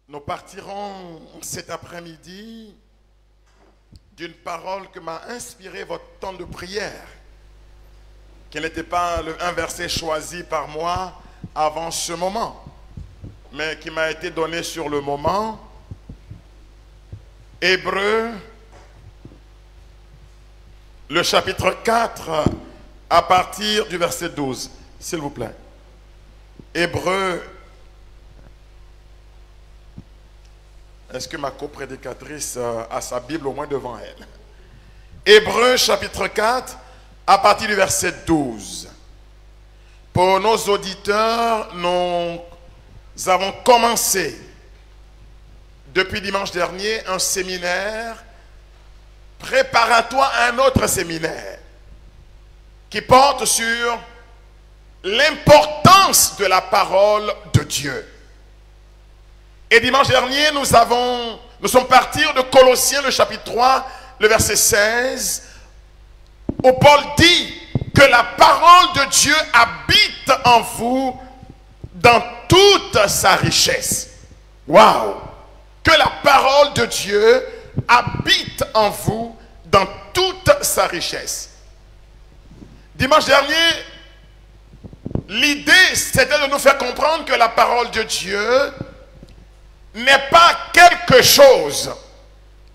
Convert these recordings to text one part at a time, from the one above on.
Nous partirons cet après-midi d'une parole que m'a inspiré votre temps de prière, qui n'était pas un verset choisi par moi avant ce moment, mais qui m'a été donné sur le moment. Hébreux, le chapitre 4, à partir du verset 12, s'il vous plaît. Hébreux. Est-ce que ma coprédicatrice a sa Bible au moins devant elle? Hébreux chapitre 4, à partir du verset 12. Pour nos auditeurs, nous avons commencé depuis dimanche dernier un séminaire préparatoire à un autre séminaire qui porte sur l'importance de la parole de Dieu. Et dimanche dernier, nous sommes partis de Colossiens, le chapitre 3, le verset 16, où Paul dit que la parole de Dieu habite en vous dans toute sa richesse. Waouh! Que la parole de Dieu habite en vous dans toute sa richesse. Dimanche dernier, l'idée, c'était de nous faire comprendre que la parole de Dieu n'est pas quelque chose,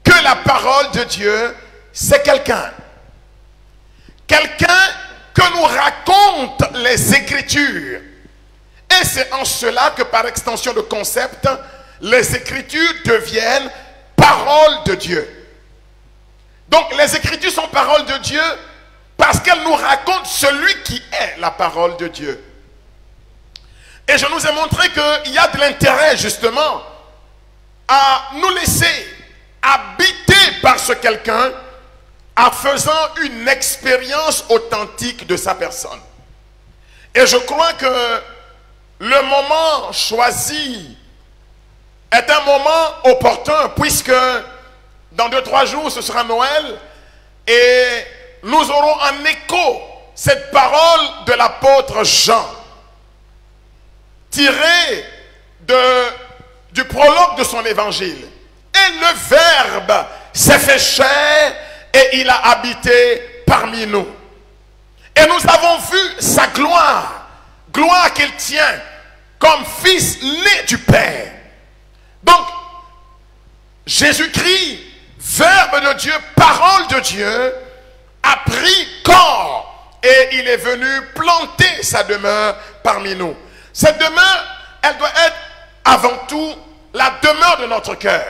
que la parole de Dieu, c'est quelqu'un. Quelqu'un que nous racontent les Écritures. Et c'est en cela que par extension de concept, les Écritures deviennent parole de Dieu. Donc les Écritures sont parole de Dieu parce qu'elles nous racontent celui qui est la parole de Dieu. Et je nous ai montré qu'il y a de l'intérêt justement à nous laisser habiter par ce quelqu'un en faisant une expérience authentique de sa personne. Et je crois que le moment choisi est un moment opportun puisque dans 2-3 jours ce sera Noël et nous aurons en écho cette parole de l'apôtre Jean tirée du prologue de son évangile. Et le Verbe s'est fait chair et il a habité parmi nous. Et nous avons vu sa gloire, gloire qu'il tient comme fils né du Père. Donc, Jésus-Christ, Verbe de Dieu, parole de Dieu, a pris corps et il est venu planter sa demeure parmi nous. Cette demeure, elle doit être avant tout la demeure de notre cœur,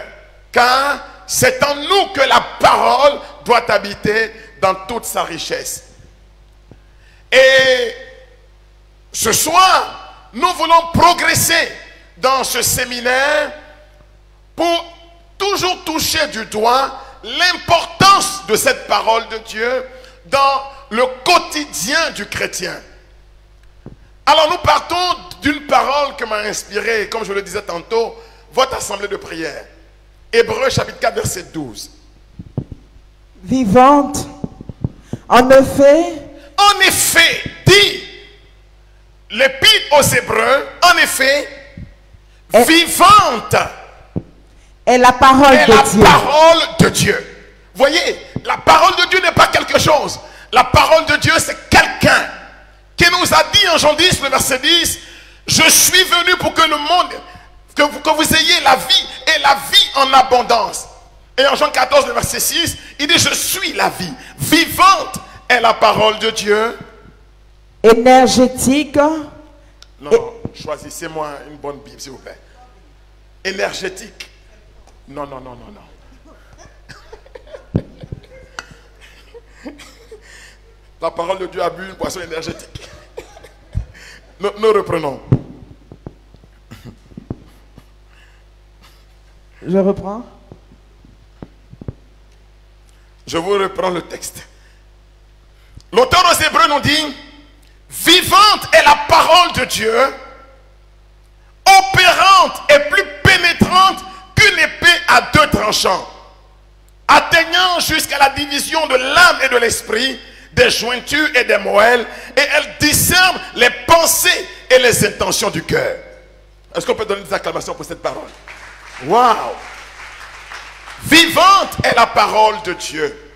car c'est en nous que la parole doit habiter dans toute sa richesse. Et ce soir, nous voulons progresser dans ce séminaire pour toujours toucher du doigt l'importance de cette parole de Dieu dans le quotidien du chrétien. Alors nous partons d'une parole que m'a inspiré, comme je le disais tantôt, votre assemblée de prière. Hébreux chapitre 4 verset 12. Vivante, en effet, dit l'épître aux Hébreux, en effet, vivante est la parole de Dieu. Voyez, la parole de Dieu n'est pas quelque chose. La parole de Dieu, c'est quelqu'un qui nous a dit en Jean 10, le verset 10, je suis venu pour que le monde, que vous ayez la vie et la vie en abondance. Et en Jean 14, le verset 6, il dit, je suis la vie. Vivante est la parole de Dieu. Énergétique. Non, choisissez-moi une bonne Bible, s'il vous plaît. Énergétique. Non. La parole de Dieu a bu une boisson énergétique. Nous reprenons. Je reprends. Je vous reprends le texte. L'auteur aux Hébreux nous dit: vivante est la parole de Dieu, opérante et plus pénétrante qu'une épée à deux tranchants, atteignant jusqu'à la division de l'âme et de l'esprit, des jointures et des moelles, et elle discerne les pensées et les intentions du cœur. Est-ce qu'on peut donner des acclamations pour cette parole? Waouh! Vivante est la parole de Dieu.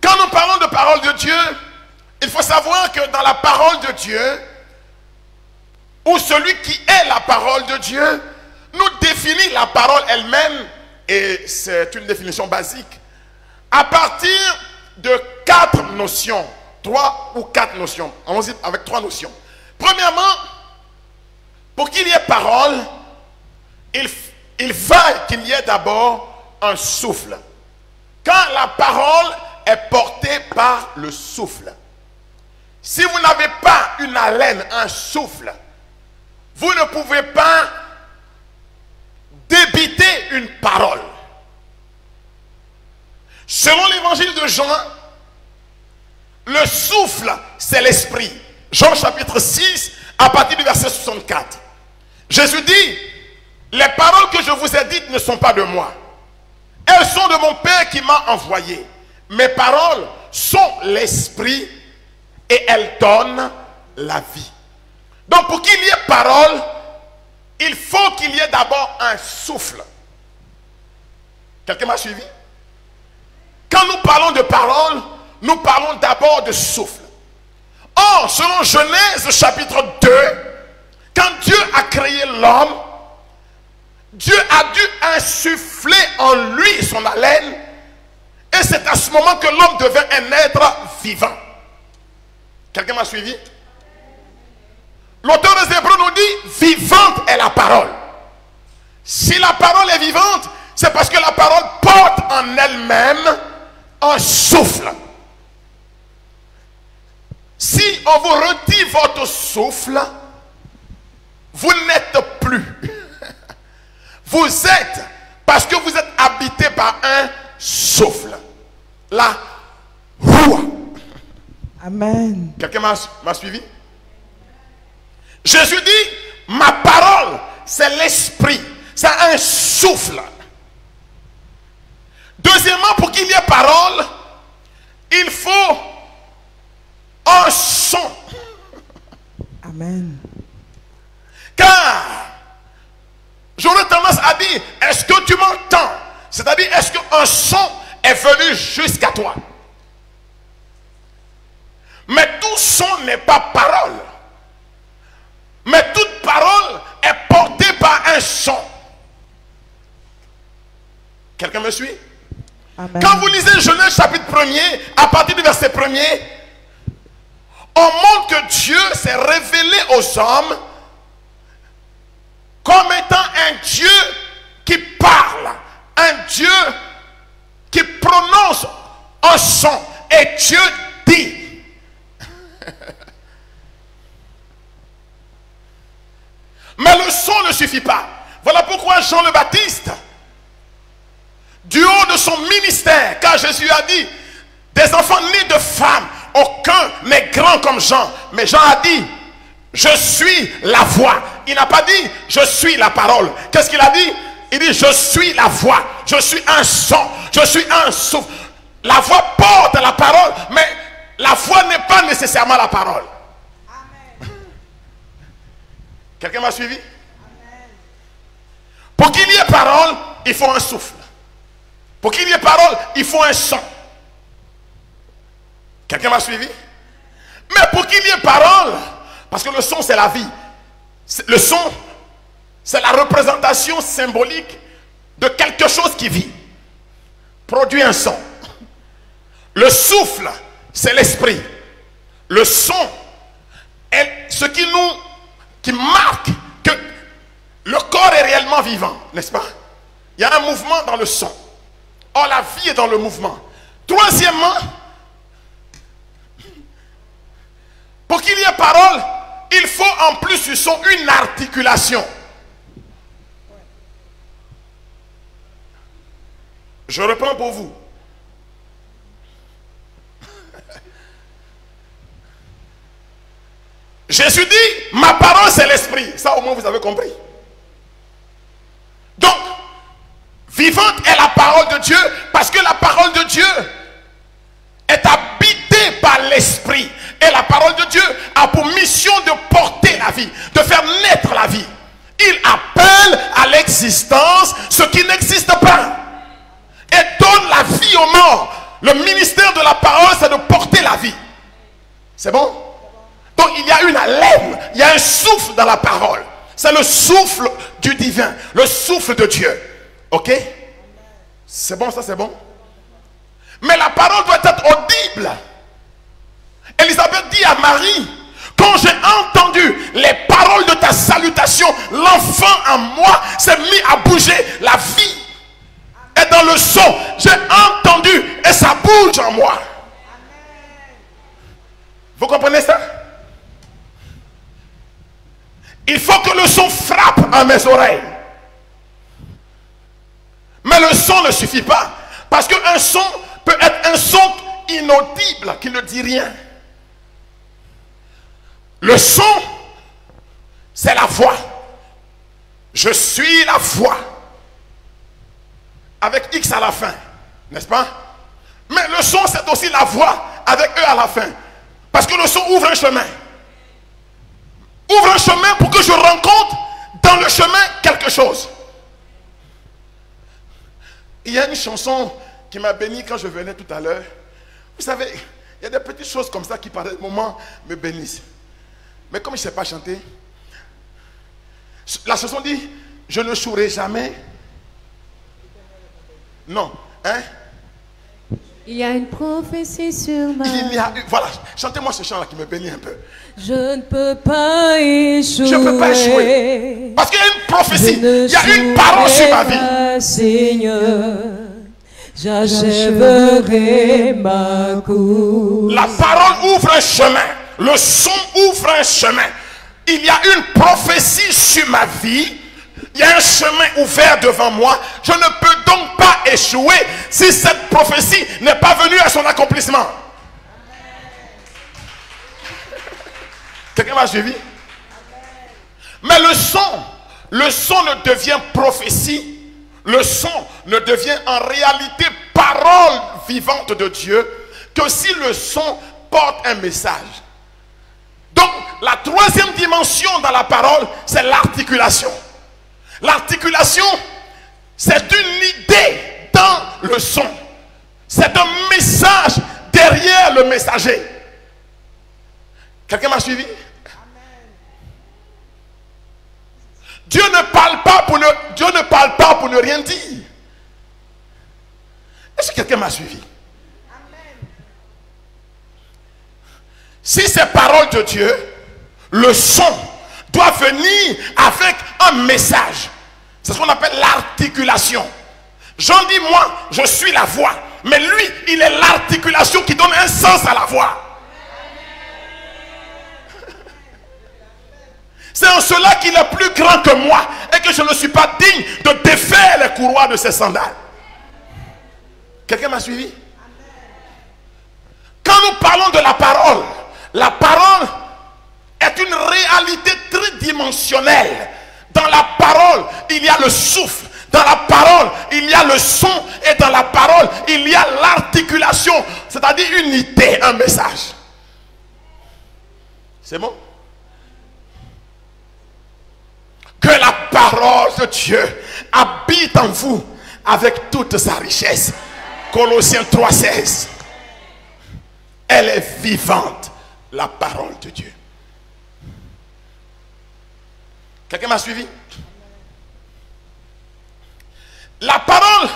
Quand nous parlons de parole de Dieu, il faut savoir que dans la parole de Dieu, ou celui qui est la parole de Dieu, nous définit la parole elle-même, et c'est une définition basique, à partir de 4 notions, 3 ou 4 notions. Allons-y avec 3 notions. Premièrement, pour qu'il y ait parole, il va qu'il y ait d'abord un souffle. Quand la parole est portée par le souffle, si vous n'avez pas une haleine, un souffle, vous ne pouvez pas débiter une parole. Selon l'évangile de Jean, le souffle, c'est l'esprit. Jean chapitre 6, à partir du verset 64. Jésus dit: les paroles que je vous ai dites ne sont pas de moi. Elles sont de mon Père qui m'a envoyé. Mes paroles sont l'esprit et elles donnent la vie. Donc pour qu'il y ait parole, il faut qu'il y ait d'abord un souffle. Quelqu'un m'a suivi? Quand nous parlons de parole, nous parlons d'abord de souffle. Or, selon Genèse chapitre 2, quand Dieu a créé l'homme, Dieu a dû insuffler en lui son haleine, et c'est à ce moment que l'homme devint un être vivant. Quelqu'un m'a suivi? L'auteur des Hébreux nous dit: vivante est la parole. Si la parole est vivante, c'est parce que la parole porte en elle-même un souffle. Si on vous retire votre souffle, vous n'êtes plus. Vous êtes, parce que vous êtes habité par un souffle. La roue. Amen. Quelqu'un m'a suivi? Jésus dit: ma parole, c'est l'esprit. C'est un souffle. Deuxièmement, pour qu'il y ait parole, il faut un son. Amen. Car j'aurais tendance à dire: est-ce que tu m'entends? C'est-à-dire, est-ce qu'un son est venu jusqu'à toi? Mais tout son n'est pas parole. Mais toute parole est portée par un son. Quelqu'un me suit? Amen. Quand vous lisez Genèse chapitre 1er, à partir du verset 1er, on montre que Dieu s'est révélé aux hommes comme étant un Dieu qui parle, un Dieu qui prononce un son. Et Dieu dit. Mais le son ne suffit pas. Voilà pourquoi Jean le Baptiste, du haut de son ministère, car Jésus a dit: des enfants nés de femmes, aucun n'est grand comme Jean. Mais Jean a dit: je suis la voix. Il n'a pas dit: je suis la parole. Qu'est-ce qu'il a dit? Il dit: je suis la voix. Je suis un son. Je suis un souffle. La voix porte la parole, mais la voix n'est pas nécessairement la parole. Amen. Quelqu'un m'a suivi? Amen. Pour qu'il y ait parole, il faut un souffle. Pour qu'il y ait parole, il faut un son. Quelqu'un m'a suivi? Mais pour qu'il y ait parole, parce que le son c'est la vie. Le son, c'est la représentation symbolique de quelque chose qui vit. Produit un son. Le souffle, c'est l'esprit. Le son est ce qui marque que le corps est réellement vivant, n'est-ce pas? Il y a un mouvement dans le son. Or, la vie est dans le mouvement. Troisièmement, Pour qu'il y ait parole, il faut en plus du son une articulation. Je reprends pour vous. Jésus dit, ma parole c'est l'esprit. Ça au moins vous avez compris. Donc, vivante est la parole de Dieu parce que la parole de Dieu est habitée par l'esprit. Et la parole de Dieu a pour mission de porter la vie, de faire naître la vie. Il appelle à l'existence ce qui n'existe pas. Et donne la vie aux morts. Le ministère de la parole, c'est de porter la vie. C'est bon? Donc il y a une haleine, il y a un souffle dans la parole. C'est le souffle du divin, le souffle de Dieu. Ok? C'est bon, ça c'est bon? Mais la parole doit être audible. Élisabeth dit à Marie, quand j'ai entendu les paroles de ta salutation, l'enfant en moi s'est mis à bouger, la vie est dans le son. J'ai entendu et ça bouge en moi. Vous comprenez ça? Il faut que le son frappe à mes oreilles. Mais le son ne suffit pas. Parce qu'un son peut être un son inaudible qui ne dit rien. Le son, c'est la voix. Je suis la voix. Avec X à la fin. N'est-ce pas? Mais le son, c'est aussi la voix avec E à la fin. Parce que le son ouvre un chemin. Ouvre un chemin pour que je rencontre dans le chemin quelque chose. Il y a une chanson qui m'a béni quand je venais tout à l'heure. Vous savez, il y a des petites choses comme ça qui par des moments me bénissent. Mais comme je ne sais pas chanter, la chanson dit, je ne jouerai jamais. Non, hein? Il y a une prophétie sur ma vie. Voilà, chantez-moi ce chant-là qui me bénit un peu. Je ne peux pas échouer. Je ne peux pas échouer. Parce qu'il y a une prophétie, il y a une parole sur ma vie. Seigneur, j'achèverai ma course. La parole ouvre un chemin. Le son ouvre un chemin. Il y a une prophétie sur ma vie. Il y a un chemin ouvert devant moi. Je ne peux donc pas échouer si cette prophétie n'est pas venue à son accomplissement. Quelqu'un m'a suivi? Mais le son ne devient prophétie. Le son ne devient en réalité parole vivante de Dieu que si le son porte un message. Donc, la troisième dimension dans la parole, c'est l'articulation. L'articulation, c'est une idée dans le son. C'est un message derrière le messager. Quelqu'un m'a suivi? Dieu ne parle pas pour ne rien dire. Est-ce que quelqu'un m'a suivi? Si c'est parole de Dieu, le son doit venir avec un message. C'est ce qu'on appelle l'articulation. Jean dit, moi, je suis la voix. Mais lui, il est l'articulation qui donne un sens à la voix. C'est en cela qu'il est plus grand que moi et que je ne suis pas digne de défaire les courroies de ses sandales. Quelqu'un m'a suivi? Quand nous parlons de la parole est une réalité tridimensionnelle. Dans la parole, il y a le souffle. Dans la parole, il y a le son. Et dans la parole, il y a l'articulation. C'est-à-dire une idée, un message. C'est bon? Que la parole de Dieu habite en vous avec toute sa richesse. Colossiens 3,16. Elle est vivante, la parole de Dieu. Quelqu'un m'a suivi? La parole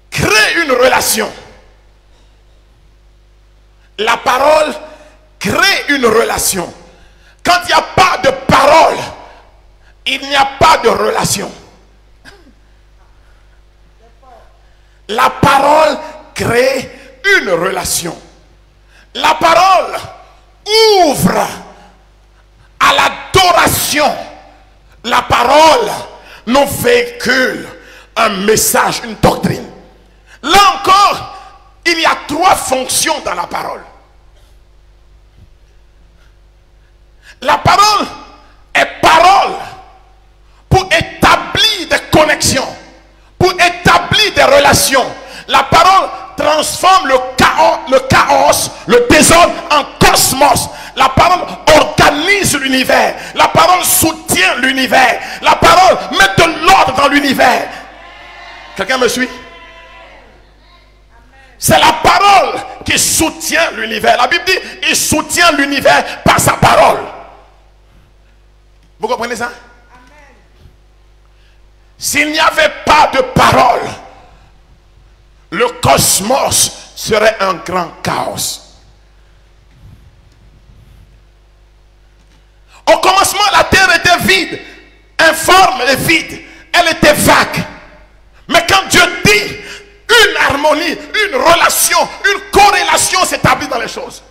crée une relation. La parole crée une relation. Quand il n'y a pas de parole, il n'y a pas de relation. La parole crée une relation. La parole ouvre à l'adoration, la parole nous véhicule un message, une doctrine. Là encore, il y a 3 fonctions dans la parole. La parole est parole pour établir des connexions, pour établir des relations. La parole transforme le chaos, le désordre en cosmos. La parole organise l'univers. La parole soutient l'univers. La parole met de l'ordre dans l'univers. Quelqu'un me suit? C'est la parole qui soutient l'univers. La Bible dit, il soutient l'univers par sa parole. Vous comprenez ça? S'il n'y avait pas de parole, le cosmos serait un grand chaos. Au commencement, la terre était vide, informe et vide. Elle était vague. Mais quand Dieu dit, une harmonie, une relation, une corrélation s'établit dans les choses.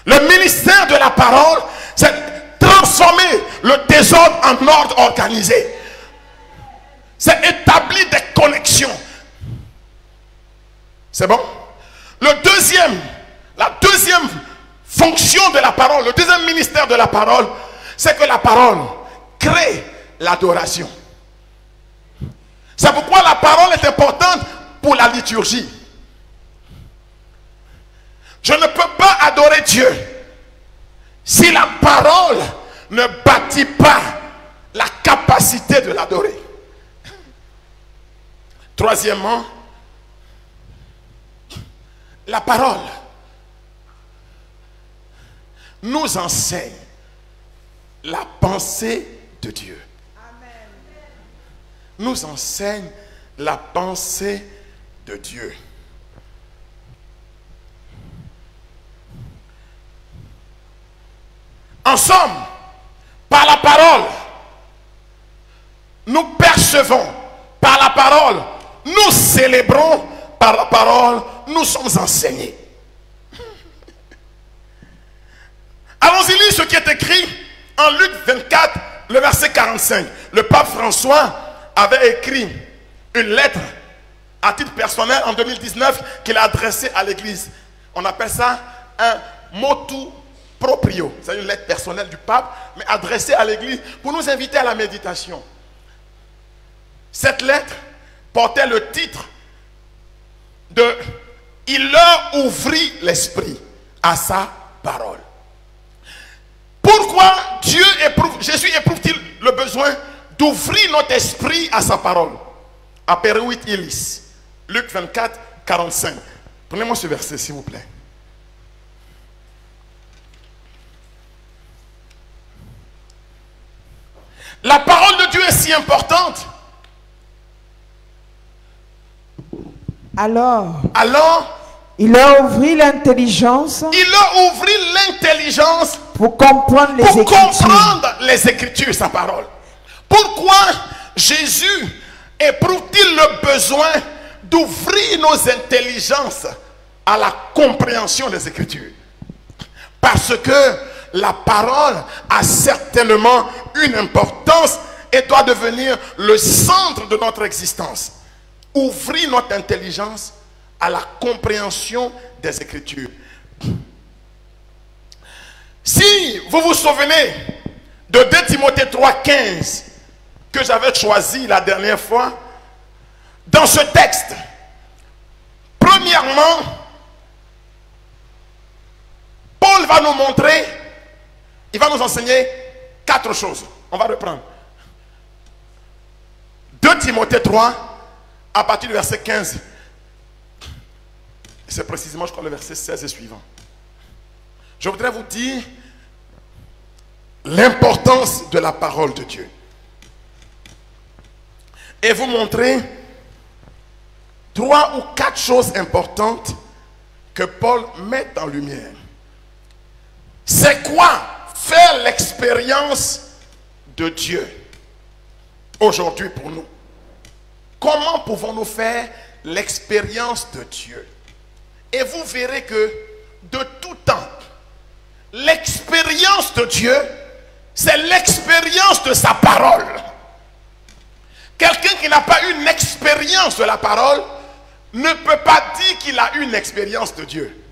Le ministère de la parole, c'est transformer le désordre en ordre organisé. C'est établir des connexions. C'est bon? La deuxième fonction de la parole, le deuxième ministère de la parole, c'est que la parole crée l'adoration. C'est pourquoi la parole est importante pour la liturgie. Je ne peux pas adorer Dieu si la parole ne bâtit pas la capacité de l'adorer. Troisièmement, la parole nous enseigne la pensée de Dieu. Nous enseigne la pensée de Dieu. En somme, par la parole, nous percevons. Par la parole, nous célébrons. Par la parole, nous sommes enseignés. Allons-y lire ce qui est écrit en Luc 24, le verset 45. Le pape François avait écrit une lettre à titre personnel en 2019 qu'il a adressée à l'église. On appelle ça un motu proprio. C'est une lettre personnelle du pape, mais adressée à l'église pour nous inviter à la méditation. Cette lettre portait le titre de « Il leur ouvrit l'esprit à sa parole ». Pourquoi Jésus éprouve-t-il le besoin d'ouvrir notre esprit à sa parole? Aperuit illis. Luc 24, 45. Prenez-moi ce verset, s'il vous plaît. La parole de Dieu est si importante. Alors, il leur ouvrit l'intelligence. Il leur ouvrit l'intelligence pour comprendre les pour Écritures. comprendre les Écritures, sa parole. Pourquoi Jésus éprouve-t-il le besoin d'ouvrir nos intelligences à la compréhension des Écritures? Parce que la parole a certainement une importance et doit devenir le centre de notre existence. Ouvrir notre intelligence à la compréhension des Écritures. Si vous vous souvenez de 2 Timothée 3,15 que j'avais choisi la dernière fois, dans ce texte, premièrement, Paul va nous montrer, il va nous enseigner 4 choses. On va reprendre. 2 Timothée 3, à partir du verset 15. C'est précisément, je crois, le verset 16 et suivant. Je voudrais vous dire l'importance de la parole de Dieu. Et vous montrer 3 ou 4 choses importantes que Paul met en lumière. C'est quoi faire l'expérience de Dieu aujourd'hui pour nous? Comment pouvons-nous faire l'expérience de Dieu? Et vous verrez que de tout temps. L'expérience de Dieu, c'est l'expérience de sa parole. Quelqu'un qui n'a pas eu une expérience de la parole ne peut pas dire qu'il a eu une expérience de Dieu.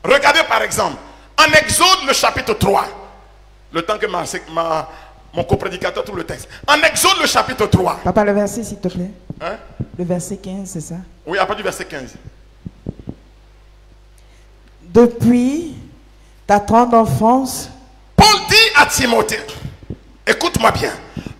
Regardez par exemple, en Exode le chapitre 3, le temps que mon coprédicateur trouve le texte. En Exode le chapitre 3. Papa, le verset, s'il te plaît. Hein? Le verset 15, c'est ça? Oui, à partir du verset 15. Depuis ta tendre enfance, Paul dit à Timothée, écoute-moi bien,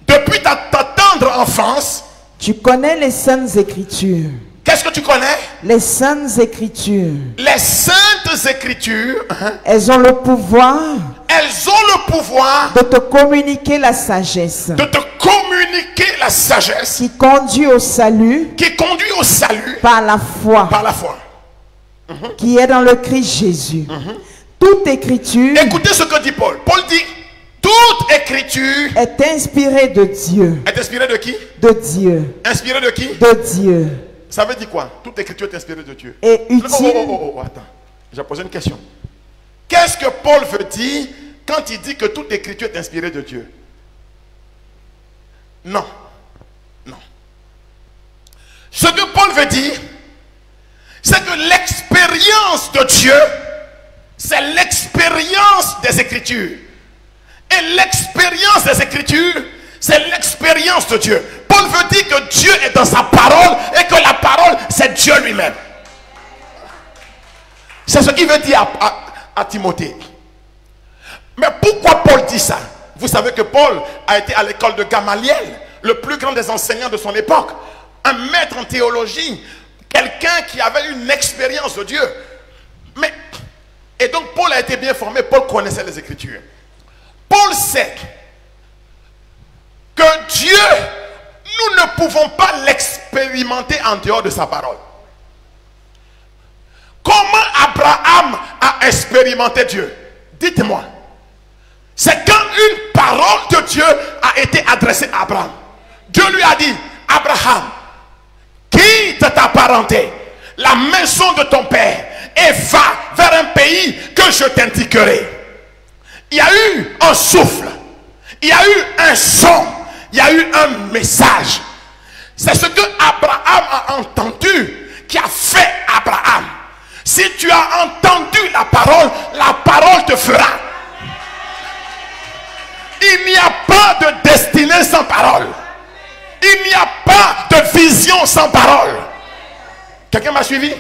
depuis ta tendre enfance, tu connais les saintes écritures. qu'est-ce que tu connais? Les saintes écritures. Les saintes écritures, Elles ont le pouvoir elles ont le pouvoir de te communiquer la sagesse de te communiquer la sagesse qui conduit au salut qui conduit au salut par la foi par la foi. qui est dans le Christ Jésus. Toute écriture Écoutez ce que dit Paul. Paul dit, toute écriture est inspirée de Dieu. est inspirée de qui? De Dieu. Inspirée de qui? De Dieu. Ça veut dire quoi? Toute écriture est inspirée de Dieu. Et utile. Attends. J'ai posé une question. Qu'est-ce que Paul veut dire quand il dit que toute écriture est inspirée de Dieu? Non. Non. Ce que Paul veut dire, c'est que l'expérience de Dieu, c'est l'expérience des Écritures. Et l'expérience des Écritures, c'est l'expérience de Dieu. Paul veut dire que Dieu est dans sa parole et que la parole, c'est Dieu lui-même. C'est ce qu'il veut dire à Timothée. Mais pourquoi Paul dit ça? Vous savez que Paul a été à l'école de Gamaliel, le plus grand des enseignants de son époque, un maître en théologie, quelqu'un qui avait une expérience de Dieu. Et donc Paul a été bien formé, Paul connaissait les Écritures. Paul sait que Dieu, nous ne pouvons pas l'expérimenter en dehors de sa parole. Comment Abraham a expérimenté Dieu? Dites-moi. C'est quand une parole de Dieu a été adressée à Abraham. Dieu lui a dit, Abraham, quitte ta parenté, la maison de ton père, et va vers un pays que je t'indiquerai. Il y a eu un souffle, il y a eu un son, il y a eu un message. C'est ce que Abraham a entendu qui a fait Abraham. Si tu as entendu la parole te fera. Il n'y a pas de destinée sans parole. Il n'y a pas de vision sans parole. Quelqu'un m'a suivi?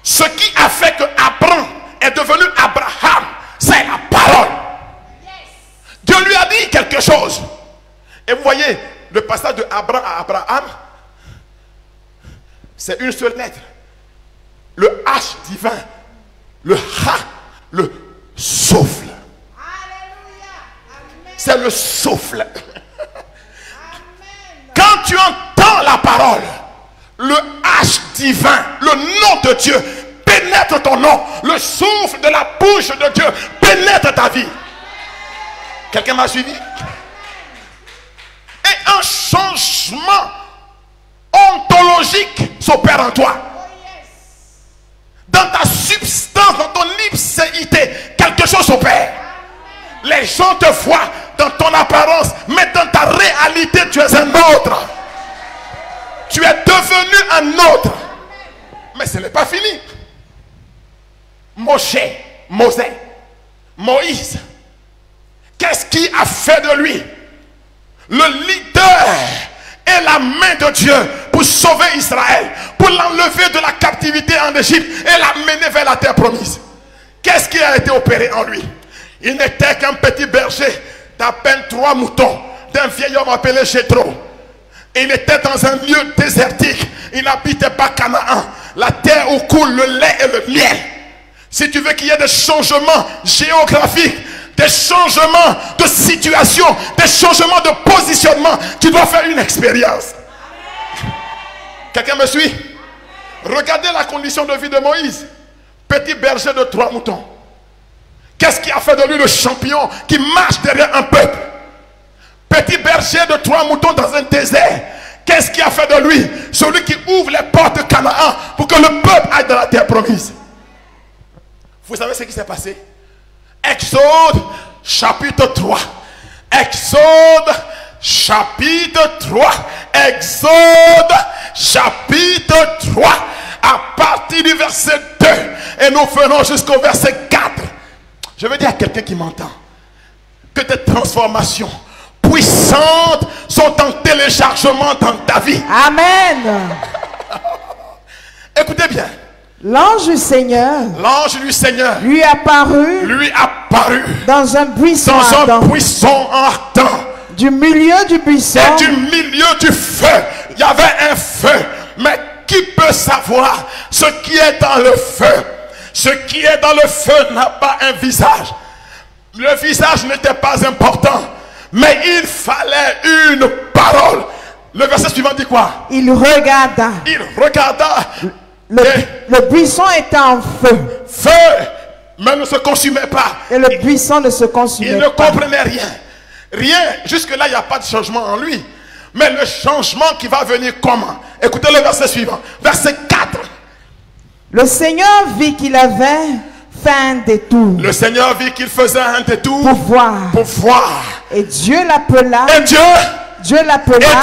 Ce qui a fait que Abraham est devenu Abraham, c'est la parole. Dieu lui a dit quelque chose. Et vous voyez, le passage de Abraham à Abraham, c'est une seule lettre. Le H divin, le H, le souffle. C'est le souffle. Quand tu entends la parole, le H divin, le nom de Dieu pénètre ton nom. Le souffle de la bouche de Dieu pénètre ta vie. Quelqu'un m'a suivi? Et un changement ontologique s'opère en toi. Dans ta substance, dans ton ipséité, quelque chose s'opère. Les gens te voient dans ton apparence, mais dans ta réalité, tu es un autre. Tu es devenu un autre. Mais ce n'est pas fini. Moïse, qu'est-ce qui a fait de lui le leader et la main de Dieu pour sauver Israël, pour l'enlever de la captivité en Égypte et l'amener vers la terre promise? Qu'est-ce qui a été opéré en lui? Il n'était qu'un petit berger d'à peine 3 moutons d'un vieil homme appelé Jéthro. Il était dans un lieu désertique. Il n'habitait pas Canaan, la terre où coule le lait et le miel. Si tu veux qu'il y ait des changements géographiques, des changements de situation, des changements de positionnement, tu dois faire une expérience. Quelqu'un me suit? Regardez la condition de vie de Moïse. Petit berger de 3 moutons. Qu'est-ce qui a fait de lui le champion qui marche derrière un peuple? Petit berger de 3 moutons dans un désert. Qu'est-ce qui a fait de lui celui qui ouvre les portes de Canaan pour que le peuple aille dans la terre promise? Vous savez ce qui s'est passé? Exode chapitre 3. Exode chapitre 3. Exode chapitre 3. À partir du verset 2. Et nous venons jusqu'au verset 4. Je veux dire à quelqu'un qui m'entend que tes transformations puissantes sont en téléchargement dans ta vie. Amen. Écoutez bien. L'ange du Seigneur lui apparut dans un buisson ardent. Du milieu du buisson et du milieu du feu, il y avait un feu. Mais qui peut savoir ce qui est dans le feu? Ce qui est dans le feu n'a pas un visage. Le visage n'était pas important, mais il fallait une parole. Le verset suivant dit quoi? Il regarda. Le buisson était en feu. Feu, mais ne se consumait pas. Et le buisson ne se consumait pas. Il ne comprenait rien. Rien. Jusque-là, il n'y a pas de changement en lui. Mais le changement qui va venir comment? Écoutez le verset suivant. Verset 4. Le Seigneur vit qu'il avait fait un détour. Le Seigneur vit qu'il faisait un détour. Pour voir. Et Dieu l'appela. Et Dieu l'appela.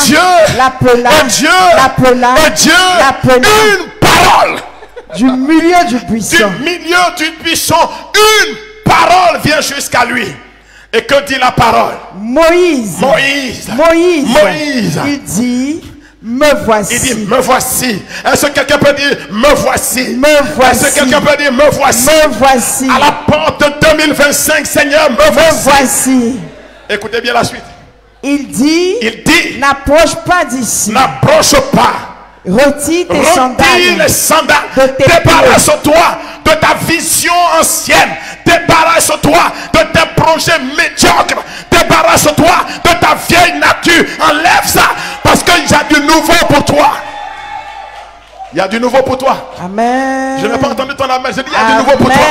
Une parole. Du milieu du buisson. Une parole vient jusqu'à lui. Et que dit la parole? Moïse. Il dit, me voici. Il dit, me voici. Est-ce que quelqu'un peut dire, me voici? Est-ce que quelqu'un peut dire, me voici? Me voici. À la porte de 2025, Seigneur, me voici. Écoutez bien la suite. Il dit, n'approche pas d'ici. N'approche pas. Retire tes sandales. Débarrasse-toi de ta vision ancienne. Débarrasse-toi de tes projets médiocres. Débarrasse-toi de ta vieille nature. Enlève ça. Parce qu'il y a du nouveau pour toi. Il y a du nouveau pour toi. Amen. Je n'ai pas entendu ton amen. J'ai dit, il y a du nouveau pour toi.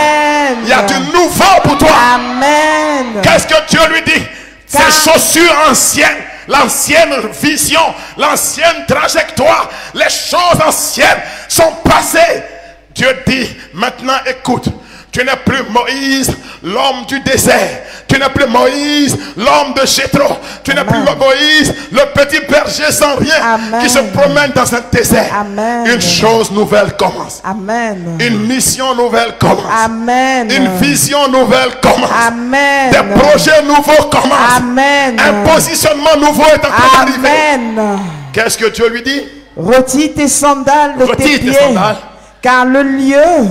Il y a du nouveau pour toi. Amen. Qu'est-ce que Dieu lui dit? Ces chaussures anciennes, l'ancienne vision, l'ancienne trajectoire, les choses anciennes sont passées. Dieu dit, maintenant écoute, tu n'es plus Moïse, l'homme du désert. Tu n'es plus Moïse, l'homme de Jéthro. Tu n'es plus Moïse, le petit berger sans rien qui se promène dans un désert. Une chose nouvelle commence. Une mission nouvelle commence. Une vision nouvelle commence. Des projets nouveaux commencent. Un positionnement nouveau est en train d'arriver. Qu'est-ce que Dieu lui dit? Retire tes sandales de tes pieds, car le lieu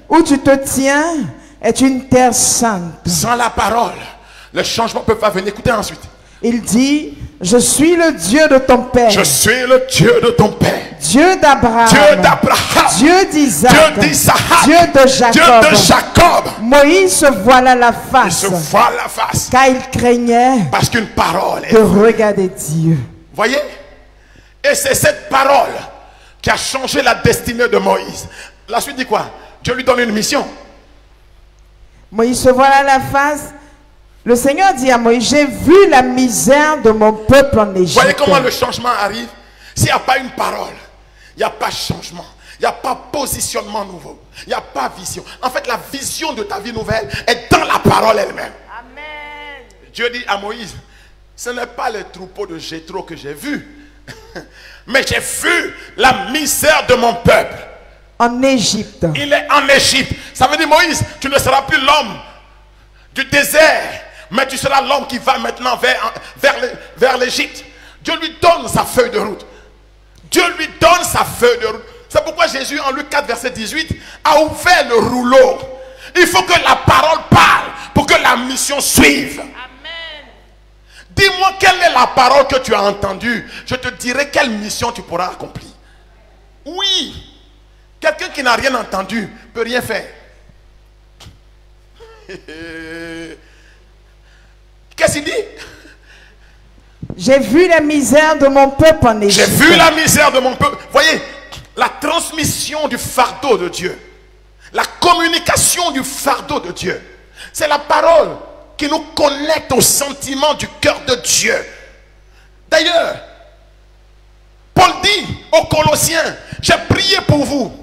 où tu te tiens est une terre sainte. Sans la parole, le changement ne peut pas venir. Écoutez ensuite. Il dit, je suis le Dieu de ton père. Je suis le Dieu de ton père. Dieu d'Abraham. Dieu d'Isaac. Dieu de Jacob. Moïse se voila la face. Car il craignait parce qu'une parole de regarder Dieu. Voyez? Et c'est cette parole qui a changé la destinée de Moïse. La suite dit quoi? Dieu lui donne une mission. Moïse se voila la face. Le Seigneur dit à Moïse, j'ai vu la misère de mon peuple en Égypte. Voyez comment le changement arrive? S'il n'y a pas une parole, il n'y a pas changement. Il n'y a pas positionnement nouveau. Il n'y a pas vision. En fait, la vision de ta vie nouvelle est dans la parole elle-même. Amen. Dieu dit à Moïse, ce n'est pas les troupeaux de Jéthro que j'ai vus, mais j'ai vu la misère de mon peuple. En Égypte. Il est en Égypte. Ça veut dire, Moïse, tu ne seras plus l'homme du désert, mais tu seras l'homme qui va maintenant vers l'Égypte. Dieu lui donne sa feuille de route. Dieu lui donne sa feuille de route. C'est pourquoi Jésus, en Luc 4, verset 18, a ouvert le rouleau. Il faut que la parole parle pour que la mission suive. Amen. Dis-moi quelle est la parole que tu as entendue. Je te dirai quelle mission tu pourras accomplir. Oui. Quelqu'un qui n'a rien entendu ne peut rien faire. Qu'est-ce qu'il dit? J'ai vu la misère de mon peuple en Égypte. J'ai vu la misère de mon peuple. Voyez, la transmission du fardeau de Dieu, la communication du fardeau de Dieu, c'est la parole qui nous connecte au sentiment du cœur de Dieu. D'ailleurs, Paul dit aux Colossiens, j'ai prié pour vous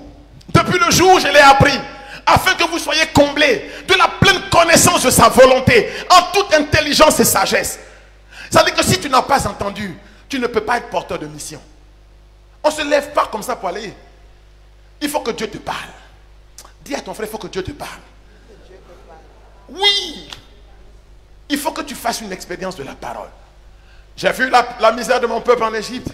depuis le jour où je l'ai appris, afin que vous soyez comblés de la pleine connaissance de sa volonté, en toute intelligence et sagesse. Ça veut dire que si tu n'as pas entendu, tu ne peux pas être porteur de mission. On ne se lève pas comme ça pour aller. Il faut que Dieu te parle. Dis à ton frère, il faut que Dieu te parle. Oui. Il faut que tu fasses une expérience de la parole. J'ai vu la misère de mon peuple en Égypte.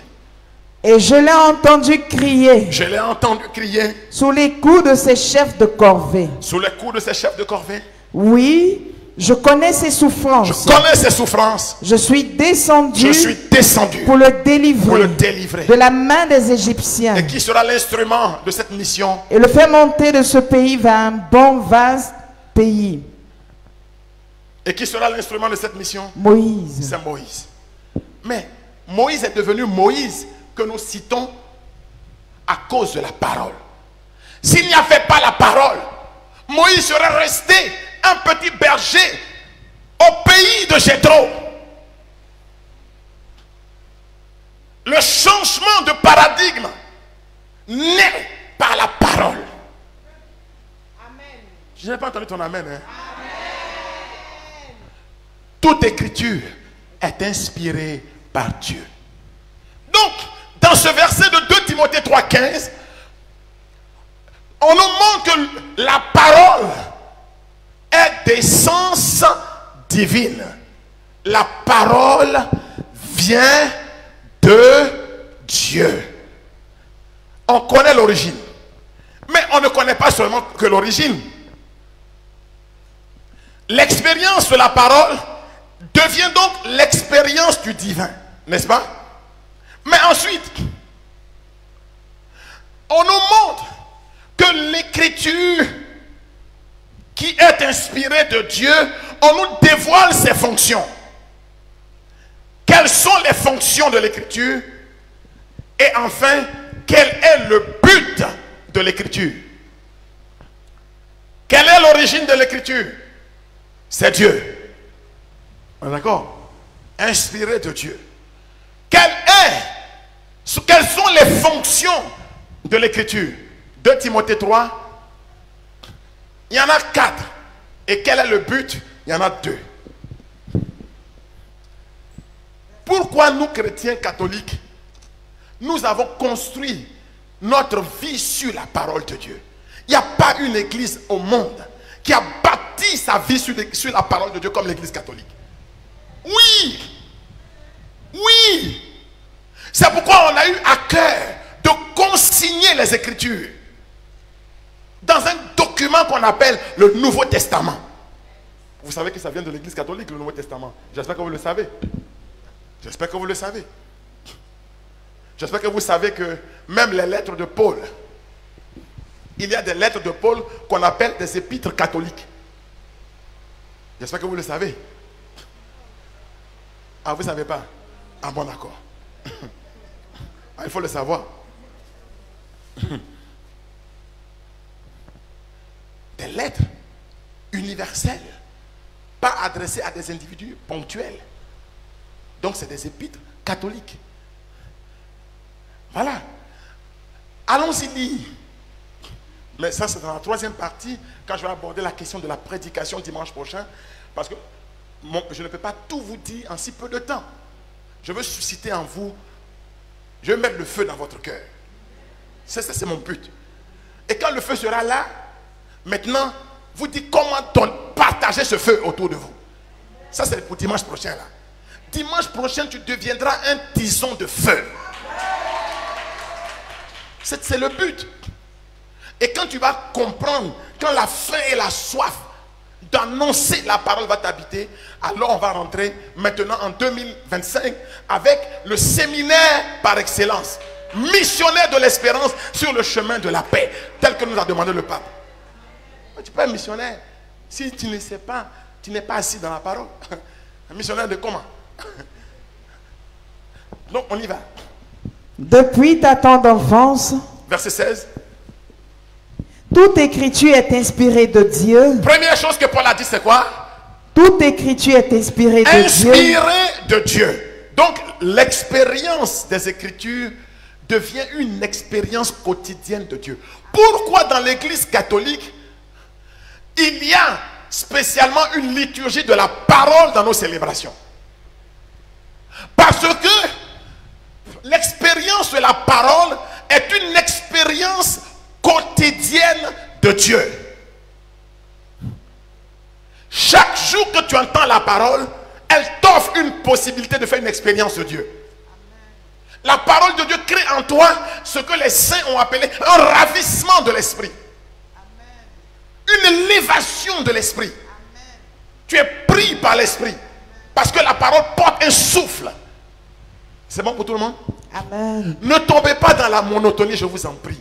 Et je l'ai entendu crier. Je l'ai entendu crier. Sous les coups de ses chefs de corvée. Sous les coups de ses chefs de corvée. Oui. Je connais ses souffrances. Je connais ses souffrances. Je suis descendu. Je suis descendu pour le délivrer. Pour le délivrer de la main des Égyptiens. Et qui sera l'instrument de cette mission? Et le faire monter de ce pays vers un bon vaste pays. Et qui sera l'instrument de cette mission? Moïse. C'est Moïse. Mais Moïse est devenu Moïse que nous citons à cause de la parole. S'il n'y avait pas la parole, Moïse serait resté un petit berger au pays de Jéthro. Le changement de paradigme naît par la parole. Amen. Je n'ai pas entendu ton amen. Hein? Amen. Toute écriture est inspirée par Dieu. Donc, dans ce verset de 2 Timothée 3,15, on nous montre que la parole est d'essence divine. La parole vient de Dieu. On connaît l'origine, mais on ne connaît pas seulement que l'origine. L'expérience de la parole devient donc l'expérience du divin, n'est-ce pas? Mais ensuite, on nous montre que l'écriture qui est inspirée de Dieu, on nous dévoile ses fonctions. Quelles sont les fonctions de l'écriture? Et enfin, quel est le but de l'écriture? Quelle est l'origine de l'écriture? C'est Dieu. D'accord? Inspiré de Dieu. Quelles sont les fonctions de l'écriture? 2 Timothée 3, il y en a 4. Et quel est le but? Il y en a 2. Pourquoi nous, chrétiens catholiques, nous avons construit notre vie sur la parole de Dieu? Il n'y a pas une église au monde qui a bâti sa vie sur la parole de Dieu comme l'église catholique. Oui! Oui! C'est pourquoi on a eu à cœur de consigner les Écritures dans un document qu'on appelle le Nouveau Testament. Vous savez que ça vient de l'église catholique, le Nouveau Testament. J'espère que vous le savez. J'espère que vous le savez. J'espère que vous savez que même les lettres de Paul, il y a des lettres de Paul qu'on appelle des épîtres catholiques. J'espère que vous le savez. Ah, vous ne savez pas? Ah bon, d'accord. Ah, il faut le savoir. Des lettres universelles, pas adressées à des individus ponctuels. Donc c'est des épîtres catholiques. Voilà. Allons-y lire. Mais ça, c'est dans la 3e partie, quand je vais aborder la question de la prédication dimanche prochain, parce que je ne peux pas tout vous dire en si peu de temps. Je veux susciter en vous, je veux mettre le feu dans votre cœur. C'est mon but. Et quand le feu sera là, maintenant, vous dites comment partager ce feu autour de vous. Ça, c'est pour dimanche prochain là. Dimanche prochain, tu deviendras un tison de feu. C'est le but. Et quand tu vas comprendre, quand la faim et la soif d'annoncer la parole va t'habiter, alors on va rentrer maintenant en 2025 avec le séminaire par excellence, missionnaire de l'espérance sur le chemin de la paix, tel que nous a demandé le pape. Tu peux être missionnaire si tu ne sais pas, tu n'es pas assis dans la parole. Un missionnaire de comment? Donc on y va. Depuis ta tendre enfance, verset 16. Toute écriture est inspirée de Dieu. Première chose que Paul a dit, c'est quoi? Toute écriture est inspirée de Dieu. Inspirée de Dieu. Donc l'expérience des Écritures devient une expérience quotidienne de Dieu. Pourquoi dans l'église catholique, il y a spécialement une liturgie de la parole dans nos célébrations. Parce que l'expérience de la parole est une expérience quotidienne de Dieu. Chaque jour que tu entends la parole, elle t'offre une possibilité de faire une expérience de Dieu. La parole de Dieu crée en toi ce que les saints ont appelé un ravissement de l'esprit. Une élévation de l'esprit. Tu es pris par l'esprit. Parce que la parole porte un souffle. C'est bon pour tout le monde? Amen. Ne tombez pas dans la monotonie, je vous en prie.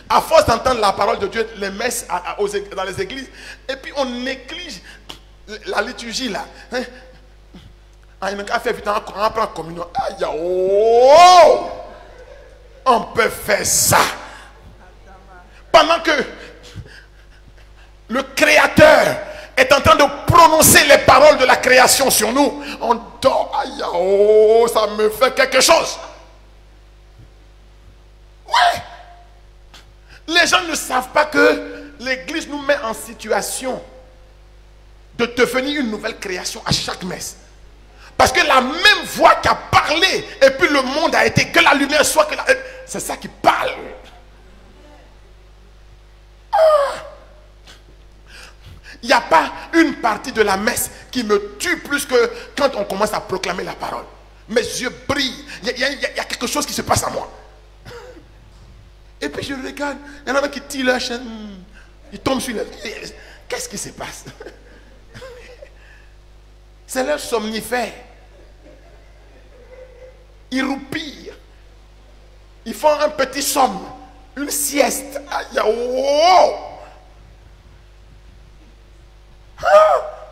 À force d'entendre la parole de Dieu, les messes dans les églises, et puis on néglige la liturgie là. On prend communion. Aïe, oh! On peut faire ça. Pendant que le Créateur est en train de prononcer les paroles de la création sur nous, on dort. Aïe, oh, ça me fait quelque chose. Ouais. Les gens ne savent pas que l'église nous met en situation de devenir une nouvelle création à chaque messe. Parce que la même voix qui a parlé, et puis le monde a été, que la lumière soit, que c'est ça qui parle. Il n'y a pas une partie de la messe qui me tue plus que quand on commence à proclamer la parole. Mes yeux brillent. Il y a quelque chose qui se passe à moi. Et puis je regarde, il y en a qui tirent leur chaîne, ils tombent sur les... Qu'est-ce qui se passe? C'est leur somnifère. Ils roupillent. Ils font un petit somme, une sieste. Aïe, oh!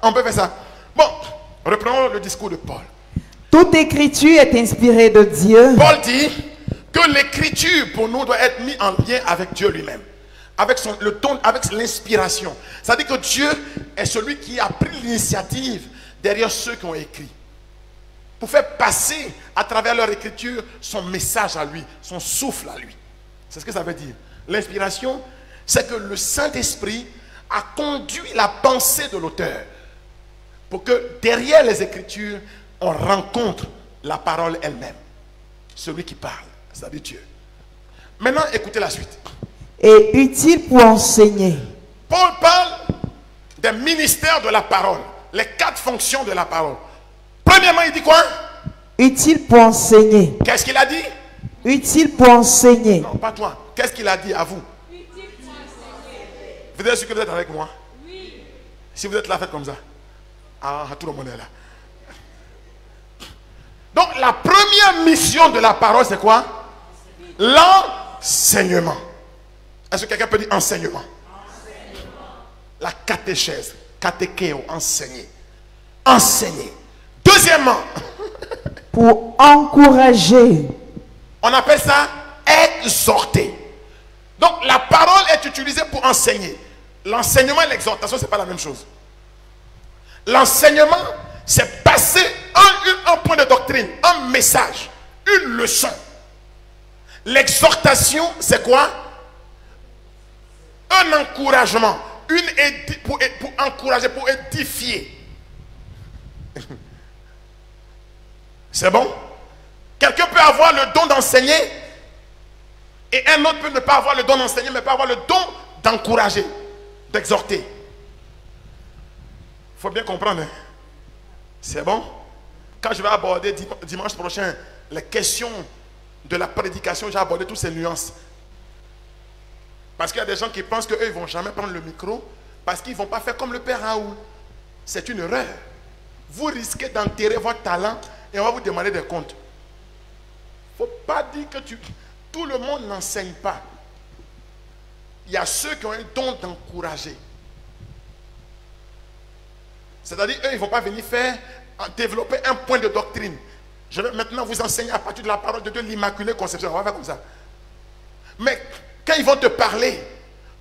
On peut faire ça. Bon, reprenons le discours de Paul. Toute écriture est inspirée de Dieu. Paul dit que l'écriture pour nous doit être mise en lien avec Dieu lui-même, avec le don, avec l'inspiration. C'est-à-dire que Dieu est celui qui a pris l'initiative derrière ceux qui ont écrit, pour faire passer à travers leur écriture son message à lui, son souffle à lui. C'est ce que ça veut dire. L'inspiration, c'est que le Saint-Esprit a conduit la pensée de l'auteur pour que derrière les écritures, on rencontre la parole elle-même. Celui qui parle, c'est-à-dire Dieu. Maintenant, écoutez la suite. Et utile pour enseigner. Paul parle des ministères de la parole, les 4 fonctions de la parole. Premièrement, il dit quoi? Utile pour enseigner. Qu'est-ce qu'il a dit? Utile pour enseigner. Non, pas toi. Qu'est-ce qu'il a dit à vous? Utile pour enseigner. Vous êtes sûr que vous êtes avec moi? Oui. Si vous êtes là, faites comme ça. Ah, tout le monde est là. Donc, la première mission de la parole, c'est quoi? L'enseignement. Est-ce que quelqu'un peut dire enseignement? La catéchèse, catéchéo, enseigner. Enseigner. Deuxièmement, pour encourager. On appelle ça exhorter. Donc la parole est utilisée pour enseigner. L'enseignement et l'exhortation, ce n'est pas la même chose. L'enseignement, c'est passer un point de doctrine, un message, une leçon. L'exhortation, c'est quoi? Un encouragement, pour encourager, pour édifier. C'est bon? Quelqu'un peut avoir le don d'enseigner et un autre peut ne pas avoir le don d'enseigner, mais peut avoir le don d'encourager, d'exhorter. Il faut bien comprendre. Hein? C'est bon? Quand je vais aborder dimanche prochain les questions de la prédication, j'ai abordé toutes ces nuances. Parce qu'il y a des gens qui pensent qu'eux, ils ne vont jamais prendre le micro parce qu'ils ne vont pas faire comme le Père Raoul. C'est une erreur. Vous risquez d'enterrer votre talent et on va vous demander des comptes. Il ne faut pas dire que tout le monde n'enseigne pas. Il y a ceux qui ont un don d'encourager. C'est-à-dire, eux, ils ne vont pas venir développer un point de doctrine. Je vais maintenant vous enseigner à partir de la parole de Dieu l'Immaculée Conception. On va faire comme ça. Mais quand ils vont te parler,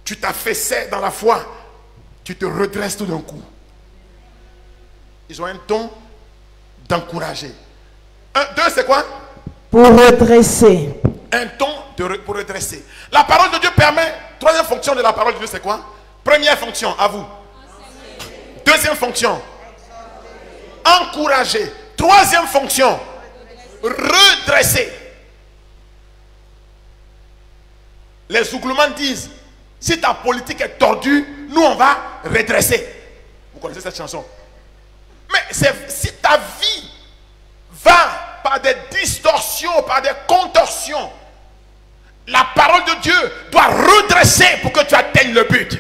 tu t'affaisses dans la foi, tu te redresses tout d'un coup. Ils ont un don d'encourager. Deux, c'est quoi? Pour redresser. Un don pour redresser. La parole de Dieu permet, troisième fonction de la parole de Dieu, c'est quoi? Première fonction, à vous. Deuxième fonction, encourager. Troisième fonction, redresser. Les Zouglouman disent, si ta politique est tordue, nous on va redresser. Vous connaissez cette chanson? Mais si ta vie va par des distorsions, par des contorsions, la parole de Dieu doit redresser pour que tu atteignes le but.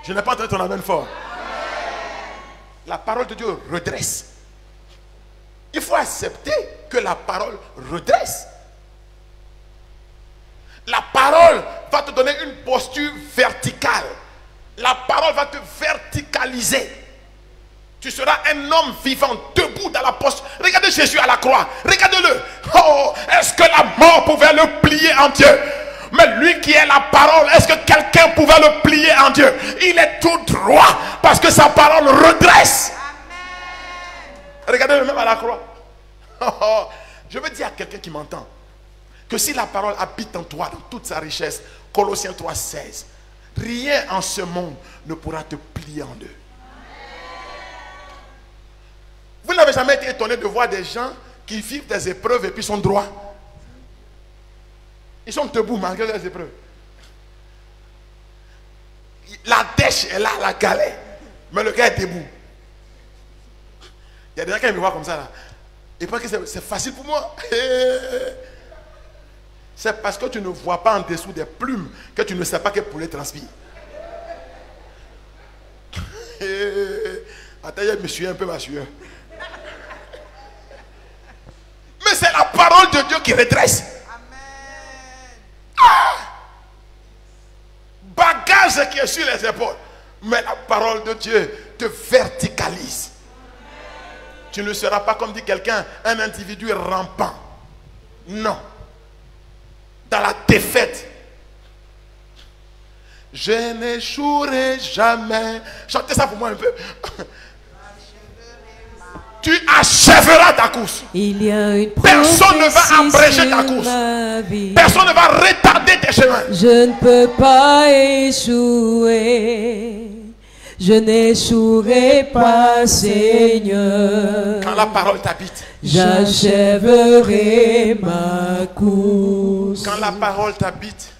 Je n'ai pas entendu ton amen fort. La parole de Dieu redresse. Il faut accepter que la parole redresse. La parole va te donner une posture verticale. La parole va te verticaliser. Tu seras un homme vivant, debout dans la posture. Regardez Jésus à la croix. Regardez-le. Oh, est-ce que la mort pouvait le plier en Dieu? Mais lui qui est la parole, est-ce que quelqu'un pouvait le plier en Dieu? Il est tout droit parce que sa parole redresse. Regardez-le même à la croix. Oh, je veux dire à quelqu'un qui m'entend que si la parole habite en toi dans toute sa richesse, Colossiens 3,16, rien en ce monde ne pourra te plier en deux. Vous n'avez jamais été étonné de voir des gens qui vivent des épreuves et puis sont droits? Ils sont debout malgré les épreuves. La dèche est là, la galère, mais le gars est debout. Il y a des gens qui me voient comme ça là. Et pensent que c'est facile pour moi. C'est parce que tu ne vois pas en dessous des plumes que tu ne sais pas quel poulet transpire. Attends, je me suis un peu ma sueur. Mais c'est la parole de Dieu qui redresse. Bagage qui est sur les épaules. Mais la parole de Dieu te verticalise. Tu ne seras pas, comme dit quelqu'un, un individu rampant. Non. Dans la défaite. Je n'échouerai jamais. Chantez ça pour moi un peu. Tu achèveras ta course. Il y a une personne ne va abréger ta course. Personne ne va retarder tes chemins. Je ne peux pas échouer. Je n'échouerai pas, Seigneur. Quand la parole t'habite, j'achèverai ma course. Quand la parole t'habite,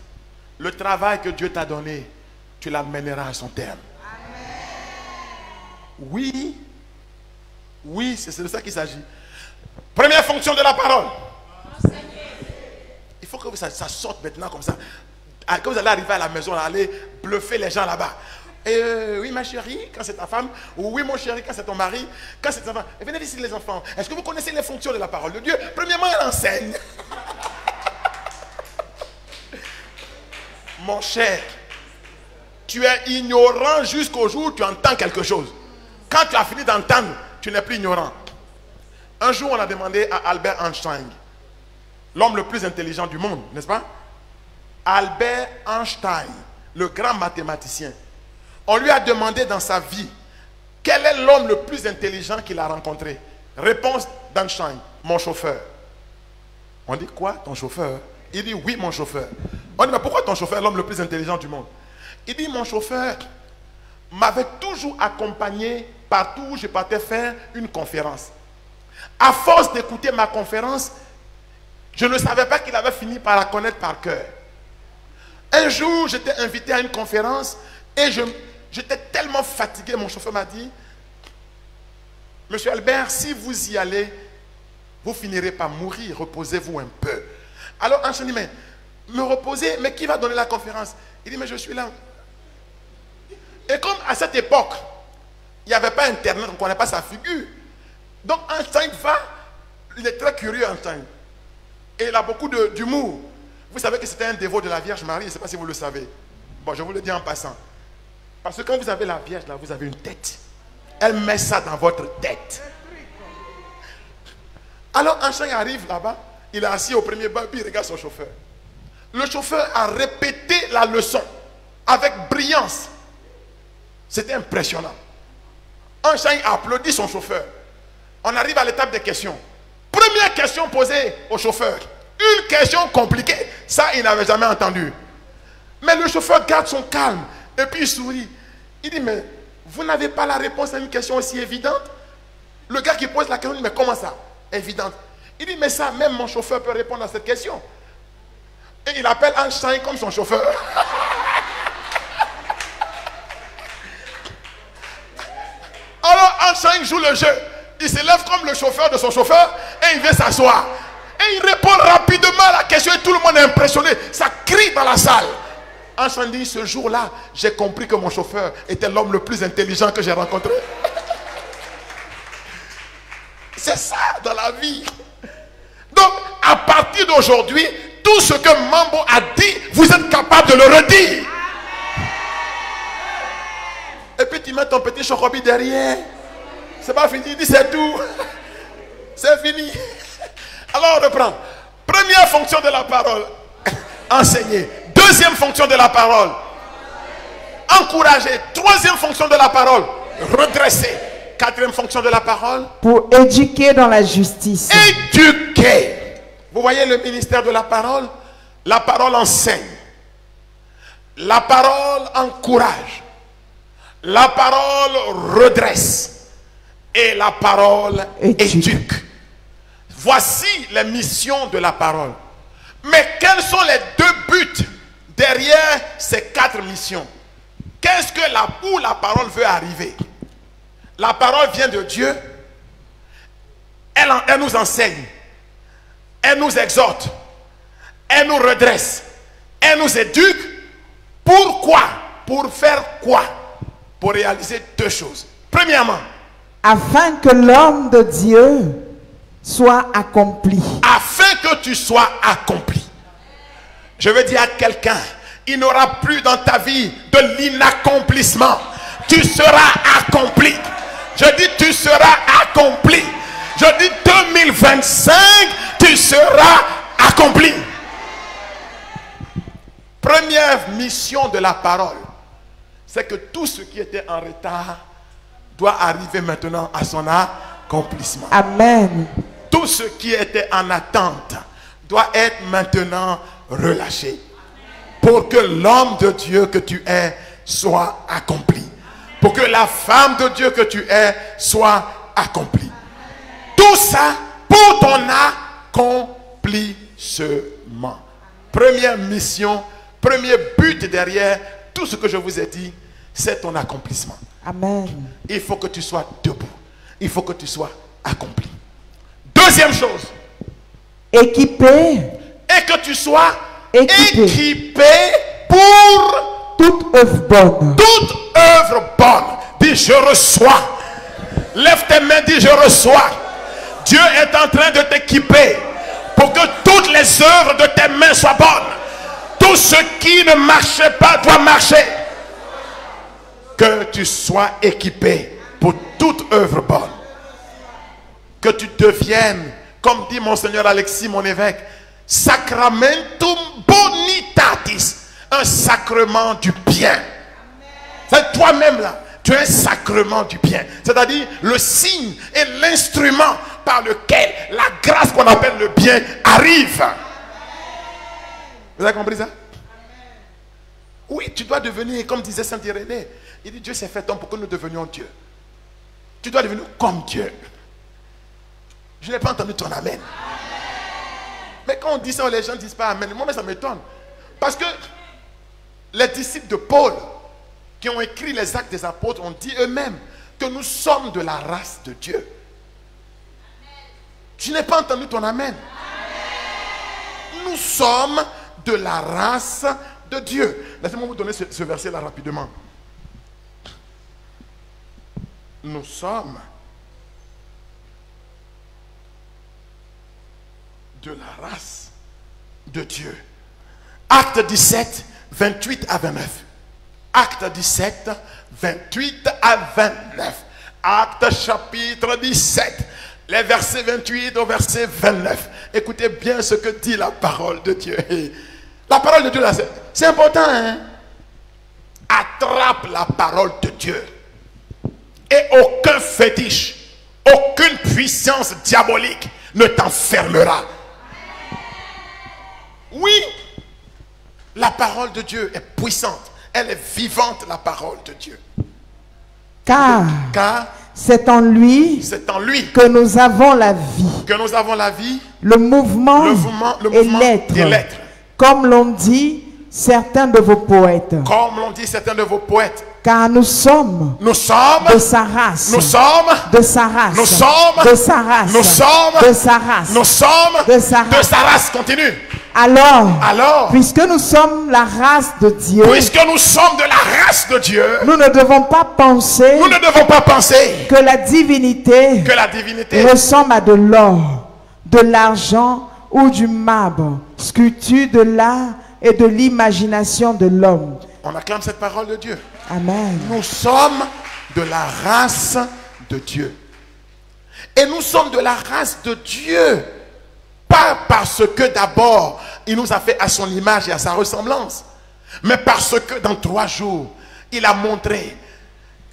le travail que Dieu t'a donné, tu l'amèneras à son terme. Oui. Oui, c'est de ça qu'il s'agit. Première fonction de la parole. Il faut que ça sorte maintenant comme ça. Quand vous allez arriver à la maison, allez bluffer les gens là-bas. Oui ma chérie, quand c'est ta femme. Ou oui mon chéri, quand c'est ton mari. Quand c'est ton enfant. Et venez ici les enfants. Est-ce que vous connaissez les fonctions de la parole de Dieu? Premièrement, elle enseigne. Mon cher, tu es ignorant jusqu'au jour où tu entends quelque chose. Quand tu as fini d'entendre, tu n'es plus ignorant. Un jour, on a demandé à Albert Einstein, l'homme le plus intelligent du monde, n'est-ce pas? Albert Einstein, le grand mathématicien. On lui a demandé dans sa vie, quel est l'homme le plus intelligent qu'il a rencontré? Réponse d'Einstein, mon chauffeur. On dit quoi, ton chauffeur? Il dit oui, mon chauffeur. On dit mais pourquoi ton chauffeur est l'homme le plus intelligent du monde? Il dit mon chauffeur m'avait toujours accompagné partout où je partais faire une conférence. À force d'écouter ma conférence, je ne savais pas qu'il avait fini par la connaître par cœur. Un jour, j'étais invité à une conférence et j'étais tellement fatigué. Mon chauffeur m'a dit, Monsieur Albert, si vous y allez, vous finirez par mourir, reposez-vous un peu. Alors, je dis, mais me reposer, mais qui va donner la conférence? Il dit, mais je suis là. Et comme à cette époque, il n'y avait pas Internet, on ne connaît pas sa figure. Donc Einstein va, il est très curieux Einstein. Et il a beaucoup d'humour. Vous savez que c'était un dévot de la Vierge Marie, je ne sais pas si vous le savez. Bon, je vous le dis en passant. Parce que quand vous avez la Vierge, là, vous avez une tête. Elle met ça dans votre tête. Alors Einstein arrive là-bas, il est assis au premier banc, puis il regarde son chauffeur. Le chauffeur a répété la leçon avec brillance. C'était impressionnant. Einstein applaudit son chauffeur. On arrive à l'étape des questions. Première question posée au chauffeur. Une question compliquée. Ça, il n'avait jamais entendu. Mais le chauffeur garde son calme. Et puis il sourit. Il dit, mais Vous n'avez pas la réponse à une question aussi évidente? Le gars qui pose la question dit, mais comment ça? Évidente. Il dit, mais ça, même mon chauffeur peut répondre à cette question. Et il appelle Einstein comme son chauffeur. Alors Einstein joue le jeu. Il se lève comme le chauffeur de son chauffeur et il vient s'asseoir. Et il répond rapidement à la question et tout le monde est impressionné. Ça crie dans la salle. Einstein dit, ce jour-là, j'ai compris que mon chauffeur était l'homme le plus intelligent que j'ai rencontré. C'est ça dans la vie. Donc, à partir d'aujourd'hui, tout ce que Mambo a dit, vous êtes capable de le redire. Et puis tu mets ton petit chocobi derrière. C'est pas fini, dis c'est tout. C'est fini. Alors on reprend. Première fonction de la parole, enseigner. Deuxième fonction de la parole, encourager. Troisième fonction de la parole, redresser. Quatrième fonction de la parole, pour éduquer dans la justice. Éduquer. Vous voyez le ministère de la parole? La parole enseigne. La parole encourage. La parole redresse. Et la parole éduque. Voici les missions de la parole. Mais quels sont les deux buts derrière ces quatre missions? Qu'est-ce que où la parole veut arriver? La parole vient de Dieu. Elle nous enseigne. Elle nous exhorte. Elle nous redresse. Elle nous éduque. Pourquoi? Pour faire quoi? Pour réaliser deux choses. Premièrement, afin que l'homme de Dieu soit accompli. Afin que tu sois accompli. Je veux dire à quelqu'un, il n'aura plus dans ta vie de l'inaccomplissement. Tu seras accompli. Je dis tu seras accompli. Je dis 2025, tu seras accompli. Première mission de la parole, c'est que tout ce qui était en retard doit arriver maintenant à son accomplissement. Amen. Tout ce qui était en attente doit être maintenant relâché. Pour que l'homme de Dieu que tu es soit accompli. Pour que la femme de Dieu que tu es soit accomplie. Tout ça pour ton accomplissement. Première mission, premier but derrière tout ce que je vous ai dit, c'est ton accomplissement. Amen. Il faut que tu sois debout. Il faut que tu sois accompli. Deuxième chose. Équipé. Et que tu sois équipé pour toute œuvre bonne. Toute œuvre bonne. Dis je reçois. Lève tes mains, dis je reçois. Dieu est en train de t'équiper pour que toutes les œuvres de tes mains soient bonnes. Tout ce qui ne marchait pas doit marcher. Que tu sois équipé pour toute œuvre bonne. Que tu deviennes, comme dit Monseigneur Alexis, mon évêque, sacramentum bonitatis, un sacrement du bien. C'est toi-même là, tu es un sacrement du bien. C'est-à-dire le signe et l'instrument par lequel la grâce qu'on appelle le bien arrive. Vous avez compris ça? Oui, tu dois devenir, comme disait Saint Irénée, il dit Dieu s'est fait homme pour que nous devenions Dieu. Tu dois devenir comme Dieu. Je n'ai pas entendu ton amen. Amen. Mais quand on dit ça, les gens ne disent pas amen. Moi, ça m'étonne. Parce que les disciples de Paul, qui ont écrit les actes des apôtres, ont dit eux-mêmes que nous sommes de la race de Dieu. Amen. Tu n'as pas entendu ton amen. Amen. Nous sommes de la race de Dieu. Laissez-moi vous donner ce verset-là rapidement. Nous sommes de la race de Dieu. Acte 17, 28 à 29. Acte 17, 28 à 29. Acte chapitre 17, les versets 28 au verset 29. Écoutez bien ce que dit la parole de Dieu. La parole de Dieu, là, c'est important. Hein? Attrape la parole de Dieu. Et aucun fétiche, aucune puissance diabolique ne t'enfermera. Oui, la parole de Dieu est puissante. Elle est vivante, la parole de Dieu. Car c'est en lui que nous avons la vie. Le mouvement et l'être. Comme l'ont dit certains de vos poètes. Car nous sommes de sa race. Nous sommes de sa race. Nous sommes de sa race. Nous sommes de sa race. Nous sommes de sa race. De sa race. Continue. Alors, puisque nous sommes la race de Dieu, nous sommes de la race de Dieu, nous ne devons pas penser que la divinité ressemble à de l'or, de l'argent ou du marbre, sculpture de l'art et de l'imagination de l'homme. On acclame cette parole de Dieu. Amen. Nous sommes de la race de Dieu. Et nous sommes de la race de Dieu. Pas parce que d'abord, il nous a fait à son image et à sa ressemblance. Mais parce que dans 3 jours, il a montré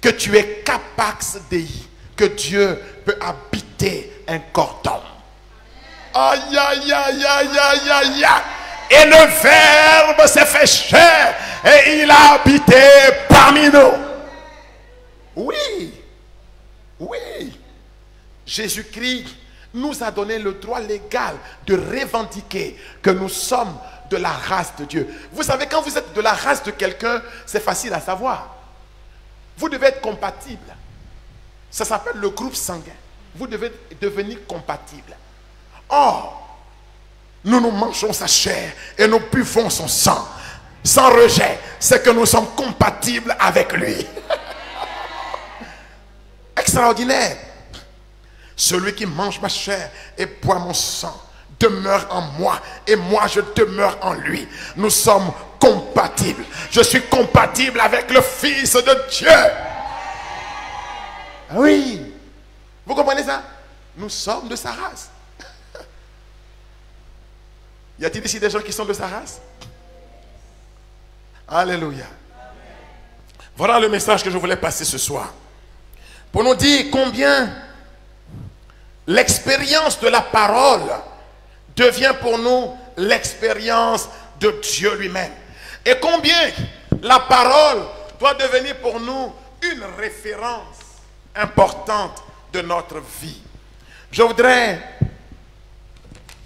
que tu es capax Dei, que Dieu peut habiter un corps d'homme. Aïe, aïe, aïe, aïe, aïe, aïe, aïe. Et le Verbe s'est fait chair et il a habité parmi nous. Oui, oui. Jésus-Christ nous a donné le droit légal de revendiquer que nous sommes de la race de Dieu. Vous savez, quand vous êtes de la race de quelqu'un, c'est facile à savoir. Vous devez être compatible. Ça s'appelle le groupe sanguin. Vous devez devenir compatible. Or, nous mangeons sa chair et nous buvons son sang. Sans rejet, c'est que nous sommes compatibles avec lui. Extraordinaire. Celui qui mange ma chair et boit mon sang demeure en moi et moi je demeure en lui. Nous sommes compatibles. Je suis compatible avec le Fils de Dieu. Oui. Vous comprenez ça? Nous sommes de sa race. Y a-t-il ici des gens qui sont de sa race? Alléluia. Voilà le message que je voulais passer ce soir. Pour nous dire combien l'expérience de la parole devient pour nous l'expérience de Dieu lui-même. Et combien la parole doit devenir pour nous une référence importante de notre vie. Je voudrais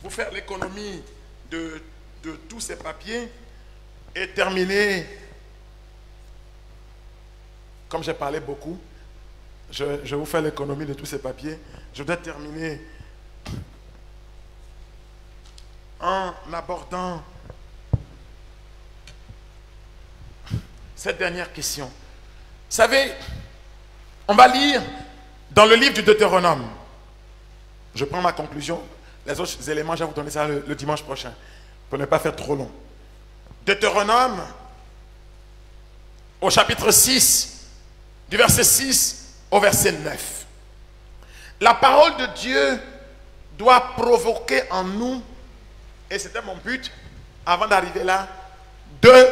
vous faire l'économie de tous ces papiers et terminer, comme j'ai parlé beaucoup, je vais vous faire l'économie de tous ces papiers. Je voudrais terminer en abordant cette dernière question. Vous savez, on va lire dans le livre du Deutéronome. Je prends ma conclusion. Les autres éléments, je vais vous donner ça le dimanche prochain, pour ne pas faire trop long. Deutéronome, au chapitre 6, du verset 6 au verset 9. La parole de Dieu doit provoquer en nous, et c'était mon but, avant d'arriver là, 2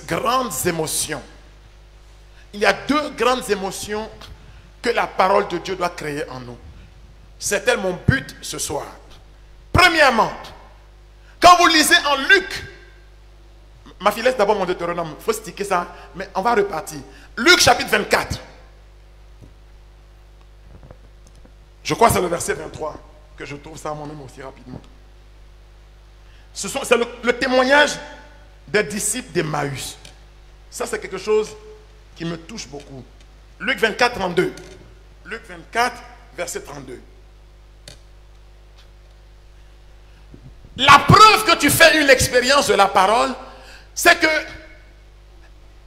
grandes émotions. Il y a 2 grandes émotions que la parole de Dieu doit créer en nous. C'était mon but ce soir. Premièrement, quand vous lisez en Luc, ma fille laisse d'abord mon Deutéronome, il faut sticker ça, mais on va repartir. Luc chapitre 24. Je crois que c'est le verset 23 que je trouve ça à mon nom aussi rapidement. C'est le témoignage des disciples d'Emmaüs. Ça, c'est quelque chose qui me touche beaucoup. Luc 24, 32. Luc 24, verset 32. La preuve que tu fais une expérience de la parole, c'est que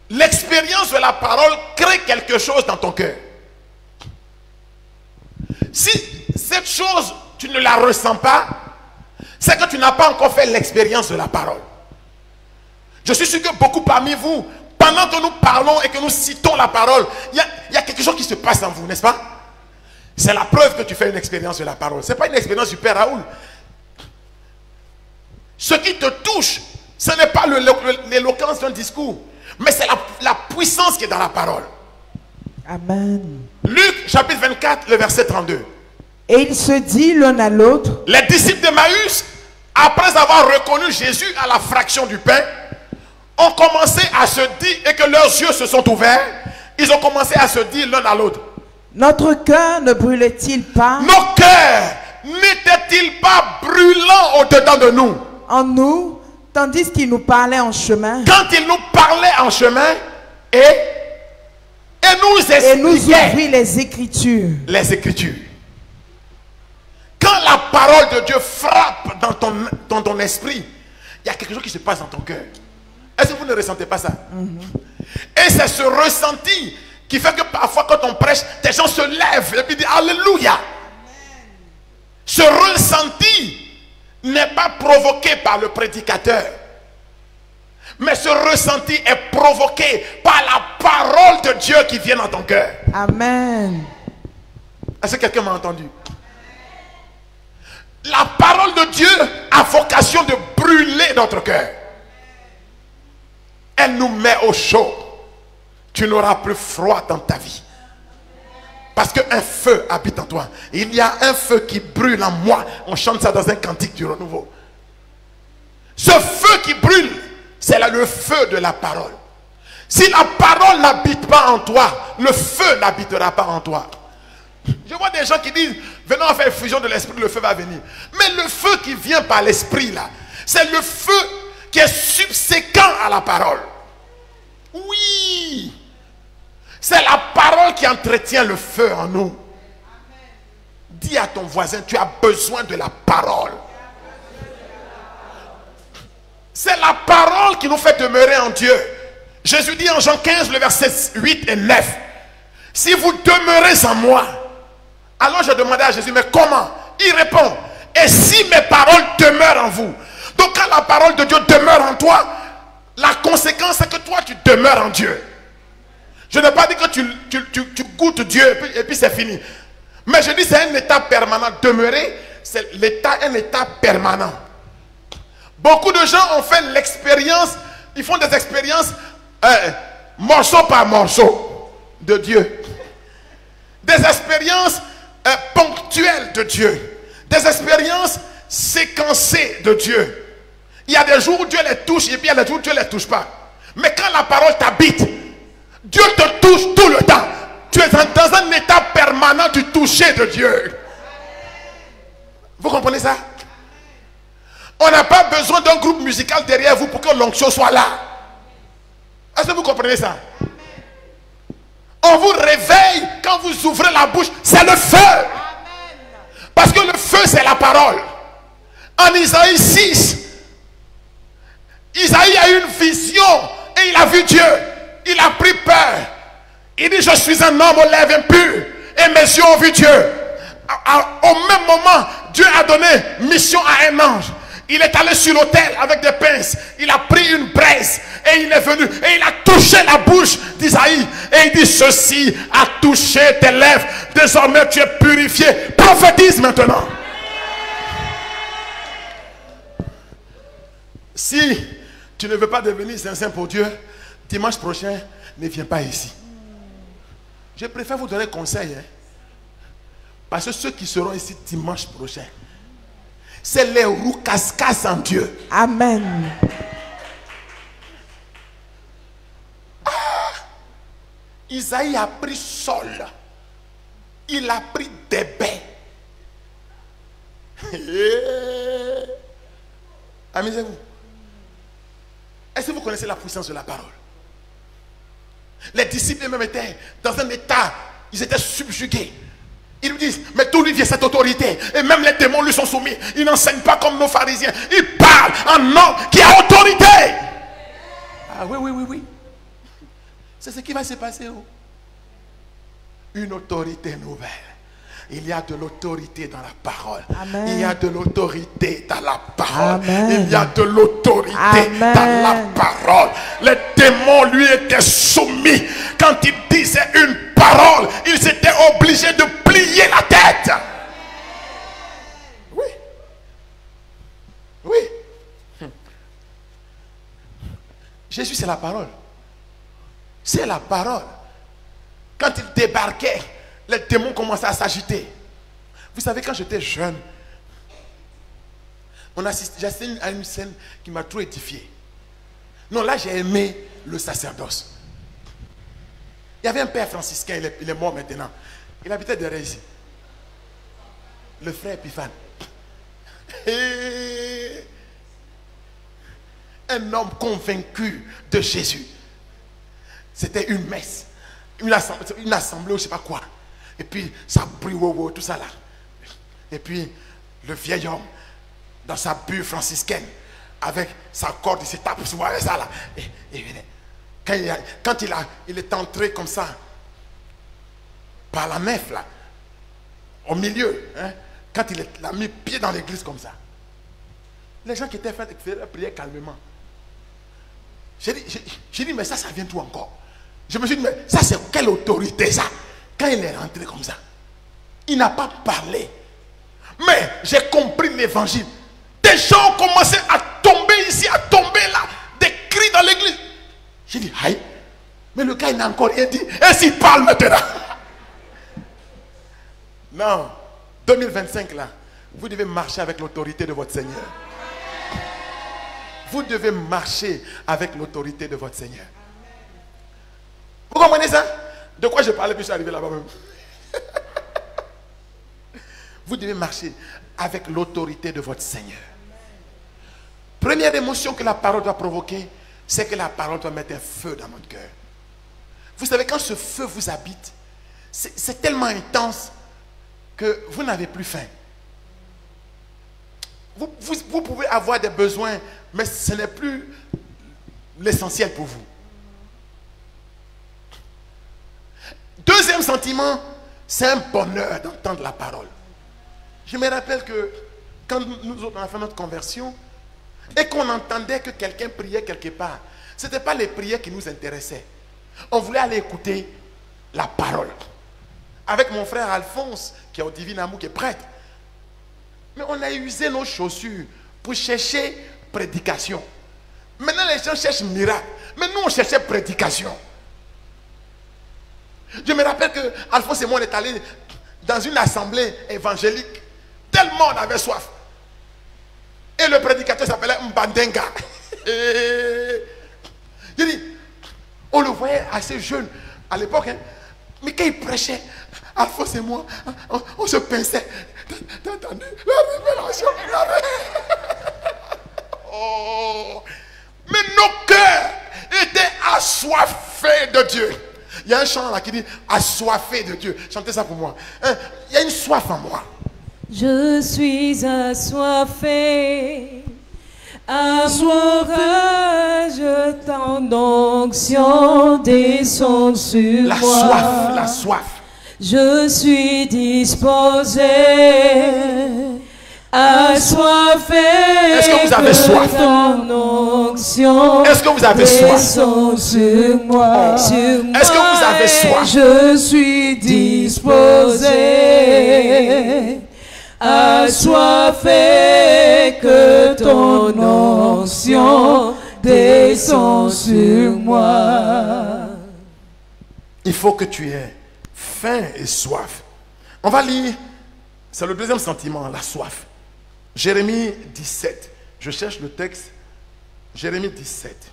l'expérience de la parole crée quelque chose dans ton cœur. Si cette chose, tu ne la ressens pas, c'est que tu n'as pas encore fait l'expérience de la parole. Je suis sûr que beaucoup parmi vous, pendant que nous parlons et que nous citons la parole, il y a quelque chose qui se passe en vous, n'est-ce pas? C'est la preuve que tu fais une expérience de la parole. Ce n'est pas une expérience du Père Raoul. Ce qui te touche, ce n'est pas l'éloquence d'un discours, mais c'est la puissance qui est dans la parole. Amen. Luc chapitre 24, le verset 32. Et il se dit l'un à l'autre. Les disciples d'Emmaüs, après avoir reconnu Jésus à la fraction du pain, ont commencé à se dire, et que leurs yeux se sont ouverts, ils ont commencé à se dire l'un à l'autre. Notre cœur ne brûlait-il pas? Nos cœurs n'étaient-ils pas brûlants au-dedans de nous? En nous, tandis qu'il nous parlait en chemin. Quand il nous parlait en chemin et nous expliquait. Et nous ouvrit les Écritures. Les Écritures. Quand la parole de Dieu frappe dans ton esprit, il y a quelque chose qui se passe dans ton cœur. Est-ce que vous ne ressentez pas ça? Et c'est ce ressenti qui fait que parfois quand on prêche, des gens se lèvent et puis disent Alléluia. Ce ressenti n'est pas provoqué par le prédicateur, mais ce ressenti est provoqué par la parole de Dieu qui vient dans ton cœur. Amen. Est-ce que quelqu'un m'a entendu? La parole de Dieu a vocation de brûler notre cœur. Elle nous met au chaud. Tu n'auras plus froid dans ta vie. Parce qu'un feu habite en toi. Il y a un feu qui brûle en moi. On chante ça dans un cantique du renouveau. Ce feu qui brûle, c'est là le feu de la parole. Si la parole n'habite pas en toi, le feu n'habitera pas en toi. Je vois des gens qui disent, venons faire fusion de l'esprit, le feu va venir. Mais le feu qui vient par l'esprit là, c'est le feu qui est subséquent à la parole. Oui. C'est la parole qui entretient le feu en nous. Dis à ton voisin, tu as besoin de la parole. C'est la parole qui nous fait demeurer en Dieu. Jésus dit en Jean 15, le verset 8 et 9. Si vous demeurez en moi. Alors je demandais à Jésus, mais comment? Il répond, et si mes paroles demeurent en vous? Donc quand la parole de Dieu demeure en toi, la conséquence c'est que toi tu demeures en Dieu. Je n'ai pas dit que tu goûtes Dieu et puis c'est fini. Mais je dis c'est un état permanent. Demeurer, c'est un état permanent. Beaucoup de gens ont fait l'expérience, ils font des expériences morceau par morceau de Dieu. Des expériences ponctuelles de Dieu. Des expériences séquencées de Dieu. Il y a des jours où Dieu les touche et puis il y a des jours où Dieu ne les touche pas. Mais quand la parole t'habite, Dieu te touche tout le temps. Tu es dans un état permanent du toucher de Dieu. Vous comprenez ça? On n'a pas besoin d'un groupe musical derrière vous pour que l'onction soit là. Est-ce que vous comprenez ça? On vous réveille quand vous ouvrez la bouche. C'est le feu. Parce que le feu c'est la parole. En Isaïe 6, Isaïe a eu une vision et il a vu Dieu. Il a pris peur. Il dit, je suis un homme aux lèvres impures et mes yeux ont vu Dieu. Au même moment, Dieu a donné mission à un ange. Il est allé sur l'autel avec des pinces. Il a pris une braise et il est venu et il a touché la bouche d'Isaïe. Et il dit, ceci a touché tes lèvres. Désormais tu es purifié. Prophétise maintenant. Si tu ne veux pas devenir sincère pour Dieu, dimanche prochain, ne viens pas ici. Je préfère vous donner conseil. Parce que ceux qui seront ici dimanche prochain, c'est les roues cascasses en Dieu. Amen. Isaïe a pris sol. Il a pris des baies. Amusez-vous. Est-ce que vous connaissez la puissance de la parole? Les disciples même étaient dans un état, ils étaient subjugués. Ils lui disent, mais d'où lui vient cette autorité? Et même les démons lui sont soumis. Ils n'enseignent pas comme nos pharisiens. Ils parlent en homme qui a autorité. Ah oui. C'est ce qui va se passer. Une autorité nouvelle. Il y a de l'autorité dans la parole. Amen. Il y a de l'autorité dans la parole. Amen. Il y a de l'autorité dans la parole. Les démons lui étaient soumis. Quand il disait une parole, ils étaient obligés de plier la tête. Oui. Jésus, c'est la parole. C'est la parole. Quand il débarquait, les démons commençaient à s'agiter. Vous savez, quand j'étais jeune, j'ai assisté à une scène qui m'a trop édifié. Non, là, j'ai aimé le sacerdoce. Il y avait un père franciscain, il est mort maintenant. Il habitait derrière ici. Le frère Epiphane. Un homme convaincu de Jésus. C'était une messe, une assemblée ou je ne sais pas quoi. Et puis ça brille, tout ça là. Et puis le vieil homme, dans sa bulle franciscaine, avec sa corde, il s'est tapé sur ça là. Quand il est entré comme ça, par la nef là, au milieu, hein, quand il a mis pied dans l'église comme ça, les gens qui étaient faits prier calmement. J'ai dit, mais ça vient d'où encore? Je me suis dit, mais ça c'est quelle autorité ça? Quand il est rentré comme ça, il n'a pas parlé. Mais j'ai compris l'évangile. Des gens ont commencé à tomber ici, à tomber là, des cris dans l'église. J'ai dit, aïe, mais le gars il n'a encore rien dit. Et s'il parle maintenant? Non, 2025 là, vous devez marcher avec l'autorité de votre Seigneur. Vous devez marcher avec l'autorité de votre Seigneur. Vous comprenez ça? De quoi je parlais puis je suis arrivé là-bas même. Vous devez marcher avec l'autorité de votre Seigneur. Première émotion que la parole doit provoquer, c'est que la parole doit mettre un feu dans notre cœur. Vous savez, quand ce feu vous habite, c'est tellement intense que vous n'avez plus faim. Vous pouvez avoir des besoins, mais ce n'est plus l'essentiel pour vous. Deuxième sentiment, c'est un bonheur d'entendre la parole. Je me rappelle que quand nous autres on a fait notre conversion et qu'on entendait que quelqu'un priait quelque part, ce n'était pas les prières qui nous intéressaient. On voulait aller écouter la parole. Avec mon frère Alphonse, qui est au Divin Amour, qui est prêtre. Mais on a usé nos chaussures pour chercher prédication. Maintenant les gens cherchent miracle. Mais nous on cherchait prédication. Je me rappelle que Alphonse et moi on est allés dans une assemblée évangélique. Tellement on avait soif. Et le prédicateur s'appelait Mbandenga. Je dis, on le voyait assez jeune à l'époque. Hein. Mais quand il prêchait, Alphonse et moi, on se pinçait. T'as entendu la révélation? Oh. Mais nos cœurs étaient assoiffés de Dieu. Il y a un chant là qui dit assoiffé de Dieu. Chantez ça pour moi. Hein? Il y a une soif en moi. Je suis assoiffé, je tant d'onction descend sur moi. La soif, la soif. Je suis disposé, assoiffé. Est-ce que vous avez soif? Est-ce que vous avez soif? Sur moi. Est-ce que vous avez soif? Je suis disposé, assoiffé, que ton onction descend sur moi. Il faut que tu aies faim et soif. On va lire, c'est le deuxième sentiment, la soif. Jérémie 17. Je cherche le texte. Jérémie 17.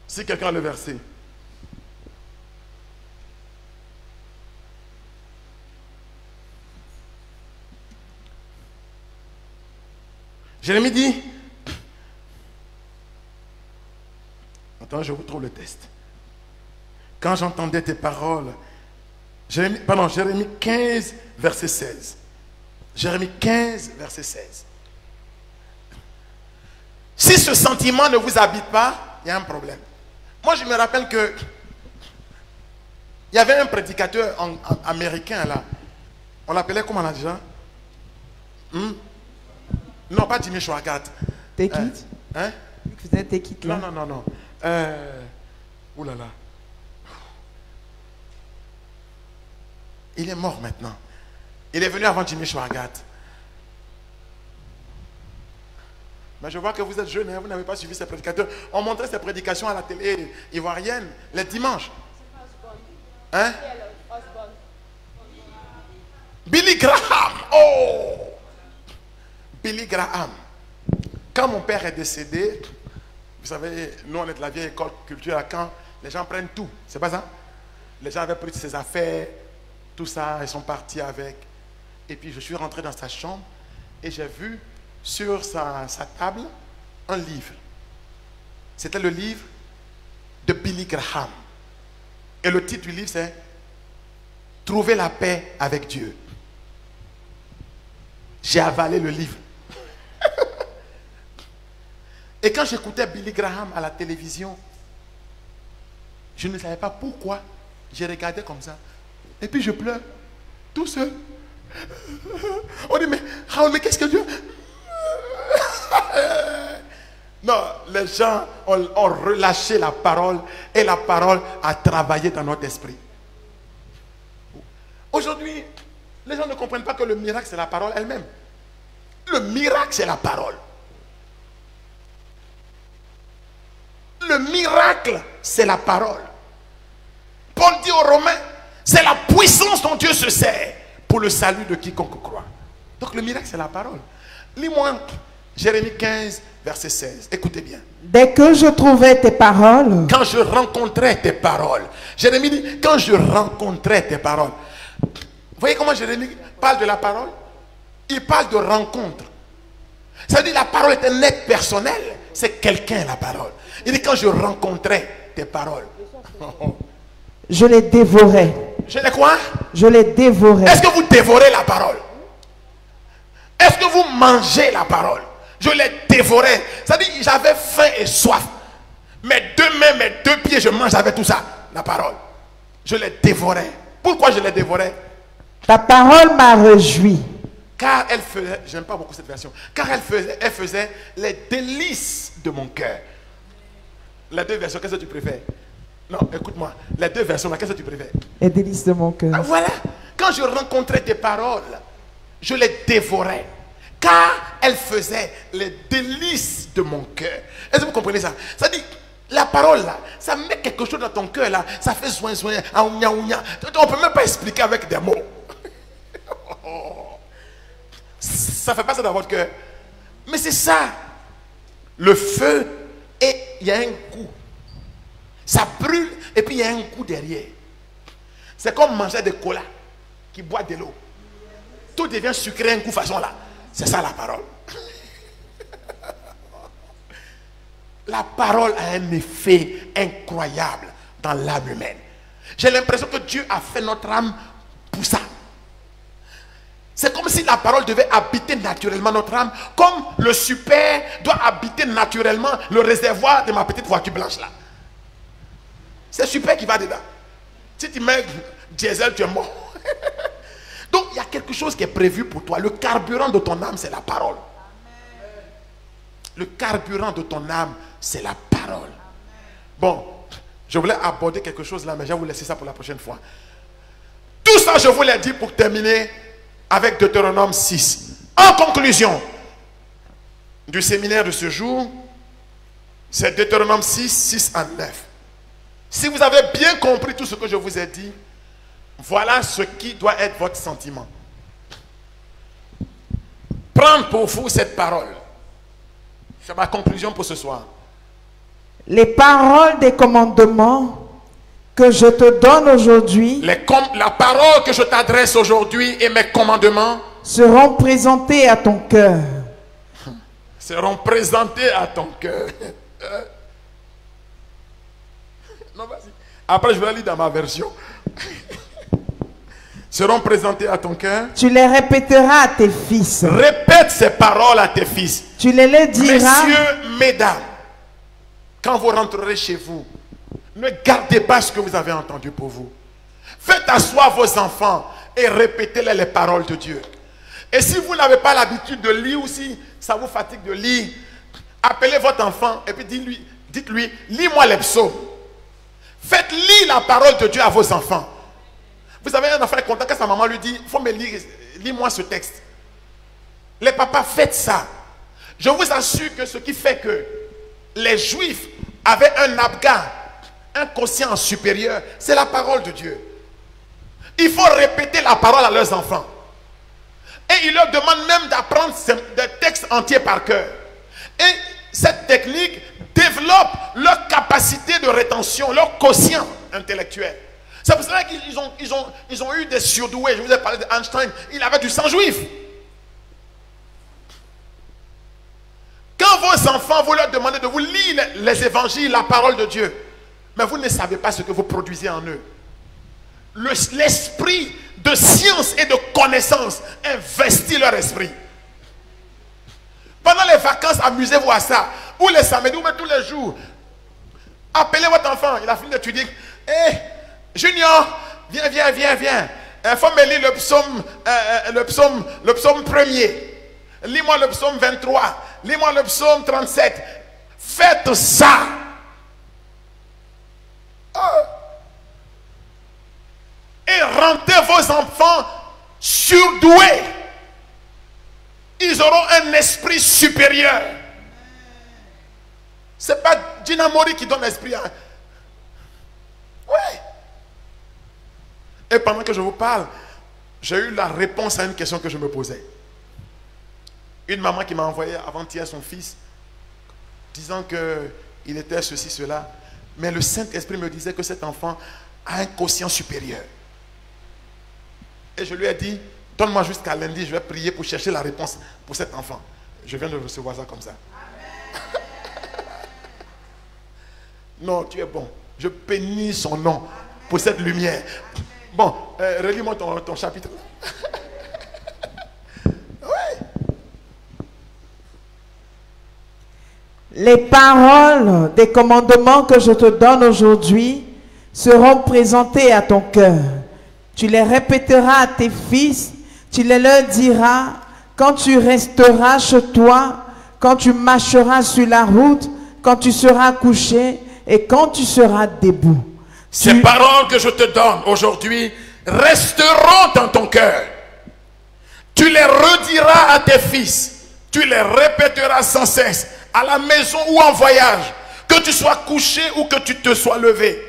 Si quelqu'un a le verset. Jérémie dit, attends, je vous trouve le texte. Quand j'entendais tes paroles, Jérémie 15, verset 16. Jérémie 15, verset 16. Si ce sentiment ne vous habite pas, il y a un problème. Moi, je me rappelle que il y avait un prédicateur américain là. On l'appelait comment là déjà? Non, pas Jimmy Swaggart. Take it. Hein? Il faisait take it là. Non. Ouh là là. Il est mort maintenant. Il est venu avant Jimmy Swaggart. Mais je vois que vous êtes jeune, hein, vous n'avez pas suivi ces prédicateurs. On montrait ces prédications à la télé ivoirienne les dimanches. Hein? Billy Graham. Oh! Billy Graham. Quand mon père est décédé, Vous savez, nous on est de la vieille école culture à Caen. Les gens prennent tout, c'est pas ça? Les gens avaient pris ses affaires, tout ça, ils sont partis avec. Et puis je suis rentré dans sa chambre et j'ai vu sur sa table un livre. C'était le livre de Billy Graham. Et le titre du livre c'est Trouver la paix avec Dieu. J'ai avalé le livre. Et quand j'écoutais Billy Graham à la télévision, je ne savais pas pourquoi. J'ai regardé comme ça. Et puis je pleure. Tout seul. On dit, mais Raoul, mais qu'est-ce que Dieu... Non, les gens ont relâché la parole. Et la parole a travaillé dans notre esprit. Aujourd'hui, les gens ne comprennent pas que le miracle, c'est la parole elle-même. Le miracle, c'est la parole. Le miracle, c'est la parole. Paul dit aux Romains, c'est la puissance dont Dieu se sert pour le salut de quiconque croit. Donc le miracle, c'est la parole. Lis-moi Jérémie 15, verset 16. Écoutez bien. Dès que je trouvais tes paroles. Quand je rencontrais tes paroles. Jérémie dit, quand je rencontrais tes paroles. Vous voyez comment Jérémie parle de la parole? Il parle de rencontre. Ça veut dire la parole est un être personnel. C'est quelqu'un la parole. Il dit quand je rencontrais tes paroles. Je les dévorais. Je les quoi? Je les dévorais. Est-ce que vous dévorez la parole? Est-ce que vous mangez la parole? Je les dévorais. Ça dit j'avais faim et soif. Mes deux mains, mes deux pieds, je mange avec tout ça. La parole. Je les dévorais. Pourquoi je les dévorais? Ta parole m'a réjoui. Car elle faisait, j'aime pas beaucoup cette version, car elle faisait les délices de mon cœur. Les deux versions, qu'est-ce que tu préfères? Non, écoute-moi, les deux versions, qu'est-ce que tu préfères? Les délices de mon cœur. Ah, voilà, quand je rencontrais tes paroles, je les dévorais. Car elle faisait les délices de mon cœur. Est-ce que vous comprenez ça? Ça dit, la parole là, ça met quelque chose dans ton cœur là, ça fait soin, on ne peut même pas expliquer avec des mots. Ça fait pas ça dans votre cœur. Mais c'est ça. Le feu, et il y a un goût. Ça brûle et puis il y a un goût derrière. C'est comme manger des cola qui boit de l'eau. Tout devient sucré un coup façon là. C'est ça la parole. La parole a un effet incroyable dans l'âme humaine. J'ai l'impression que Dieu a fait notre âme pour ça. C'est comme si la parole devait habiter naturellement notre âme, comme le super doit habiter naturellement le réservoir de ma petite voiture blanche là. C'est super qui va dedans. Si tu mets diesel, tu es mort. Donc il y a quelque chose qui est prévu pour toi. Le carburant de ton âme, c'est la parole. Le carburant de ton âme, c'est la parole. Bon, je voulais aborder quelque chose là, mais je vais vous laisser ça pour la prochaine fois. Tout ça, je vous l'ai dit pour terminer avec Deutéronome 6. En conclusion du séminaire de ce jour, c'est Deutéronome 6, 6 à 9. Si vous avez bien compris tout ce que je vous ai dit, voilà ce qui doit être votre sentiment. Prendre pour vous cette parole. C'est ma conclusion pour ce soir. Les paroles des commandements que je te donne aujourd'hui, la parole que je t'adresse aujourd'hui et mes commandements seront présentés à ton cœur. Seront présentés à ton cœur. Non, vas-y. Après, je vais lire dans ma version. Seront présentés à ton cœur. Tu les répéteras à tes fils. Répète ces paroles à tes fils. Tu les diras. Messieurs, mesdames, quand vous rentrerez chez vous, ne gardez pas ce que vous avez entendu pour vous. Faites asseoir vos enfants et répétez-les les paroles de Dieu. Et si vous n'avez pas l'habitude de lire ou si ça vous fatigue de lire, appelez votre enfant et puis dites-lui, lis-moi les psaumes. Faites lire la parole de Dieu à vos enfants. Vous savez, un enfant est content quand sa maman lui dit, il faut me lire, lis-moi ce texte. Les papas, faites ça. Je vous assure que ce qui fait que les Juifs avaient un abga, un quotient supérieur, c'est la parole de Dieu. Il faut répéter la parole à leurs enfants. Et il leur demande même d'apprendre des textes entiers par cœur. Et cette technique développent leur capacité de rétention, leur quotient intellectuel. C'est pour cela qu'ils ont eu des surdoués. Je vous ai parlé d'Einstein. Il avait du sang juif. Quand vos enfants, vous leur demandez de vous lire les évangiles, la parole de Dieu, mais vous ne savez pas ce que vous produisez en eux. L'esprit de science et de connaissance investit leur esprit. Pendant les vacances, amusez-vous à ça. Ou les samedis, ou même tous les jours. Appelez votre enfant, il a fini d'étudier. Hé, Junior, viens. Il faut me lire le psaume premier. Lis-moi le psaume 23. Lis-moi le psaume 37. Faites ça. Et rendez vos enfants surdoués. Ils auront un esprit supérieur. Ce n'est pas Dinamori qui donne l'esprit. Hein? Oui. Et pendant que je vous parle, j'ai eu la réponse à une question que je me posais. Une maman qui m'a envoyé avant-hier son fils, disant qu'il était ceci, cela. Mais le Saint-Esprit me disait que cet enfant a un quotient supérieur. Et je lui ai dit, donne-moi jusqu'à lundi, je vais prier pour chercher la réponse pour cet enfant. Je viens de recevoir ça comme ça. Non, tu es bon. Je bénis son nom pour cette lumière. Bon, relis-moi ton chapitre. Oui. Les paroles des commandements que je te donne aujourd'hui seront présentées à ton cœur. Tu les répéteras à tes fils, tu les leur diras quand tu resteras chez toi, quand tu marcheras sur la route, quand tu seras couché et quand tu seras debout. Ces paroles que je te donne aujourd'hui resteront dans ton cœur. Tu les rediras à tes fils, tu les répéteras sans cesse, à la maison ou en voyage, que tu sois couché ou que tu te sois levé.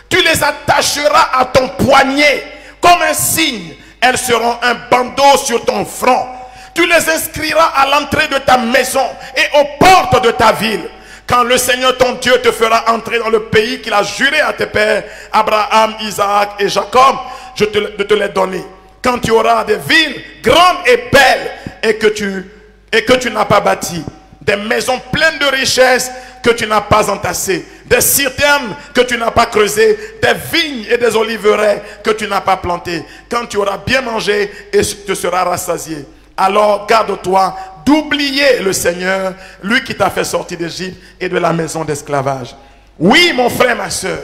Tu les attacheras à ton poignet comme un signe. Elles seront un bandeau sur ton front. Tu les inscriras à l'entrée de ta maison et aux portes de ta ville. Quand le Seigneur ton Dieu te fera entrer dans le pays qu'il a juré à tes pères, Abraham, Isaac et Jacob, de te les donner. Quand tu auras des villes grandes et belles et que tu n'as pas bâties, des maisons pleines de richesses que tu n'as pas entassées, des citernes que tu n'as pas creusées, des vignes et des oliveraies que tu n'as pas plantées. Quand tu auras bien mangé et te seras rassasié, alors garde-toi d'oublier le Seigneur, lui qui t'a fait sortir d'Égypte et de la maison d'esclavage. Oui, mon frère, ma soeur,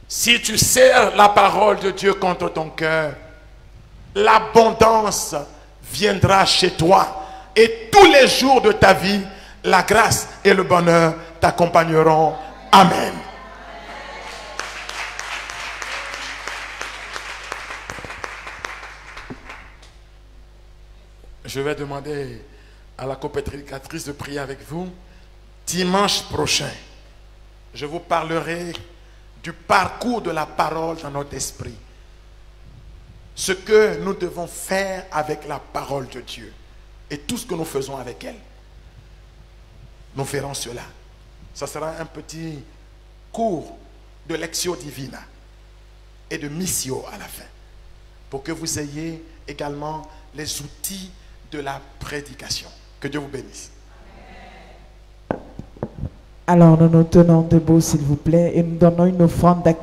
si tu serres la parole de Dieu contre ton cœur, l'abondance viendra chez toi. Et tous les jours de ta vie, la grâce et le bonheur t'accompagneront. Amen. Je vais demander à la coprédicatrice de prier avec vous. Dimanche prochain, je vous parlerai du parcours de la parole dans notre esprit. Ce que nous devons faire avec la parole de Dieu. Et tout ce que nous faisons avec elle. Nous ferons cela. Ça sera un petit cours de Lectio Divina et de Missio à la fin. Pour que vous ayez également les outils de la prédication. Que Dieu vous bénisse. Alors nous nous tenons debout s'il vous plaît et nous donnons une offrande d'accueil.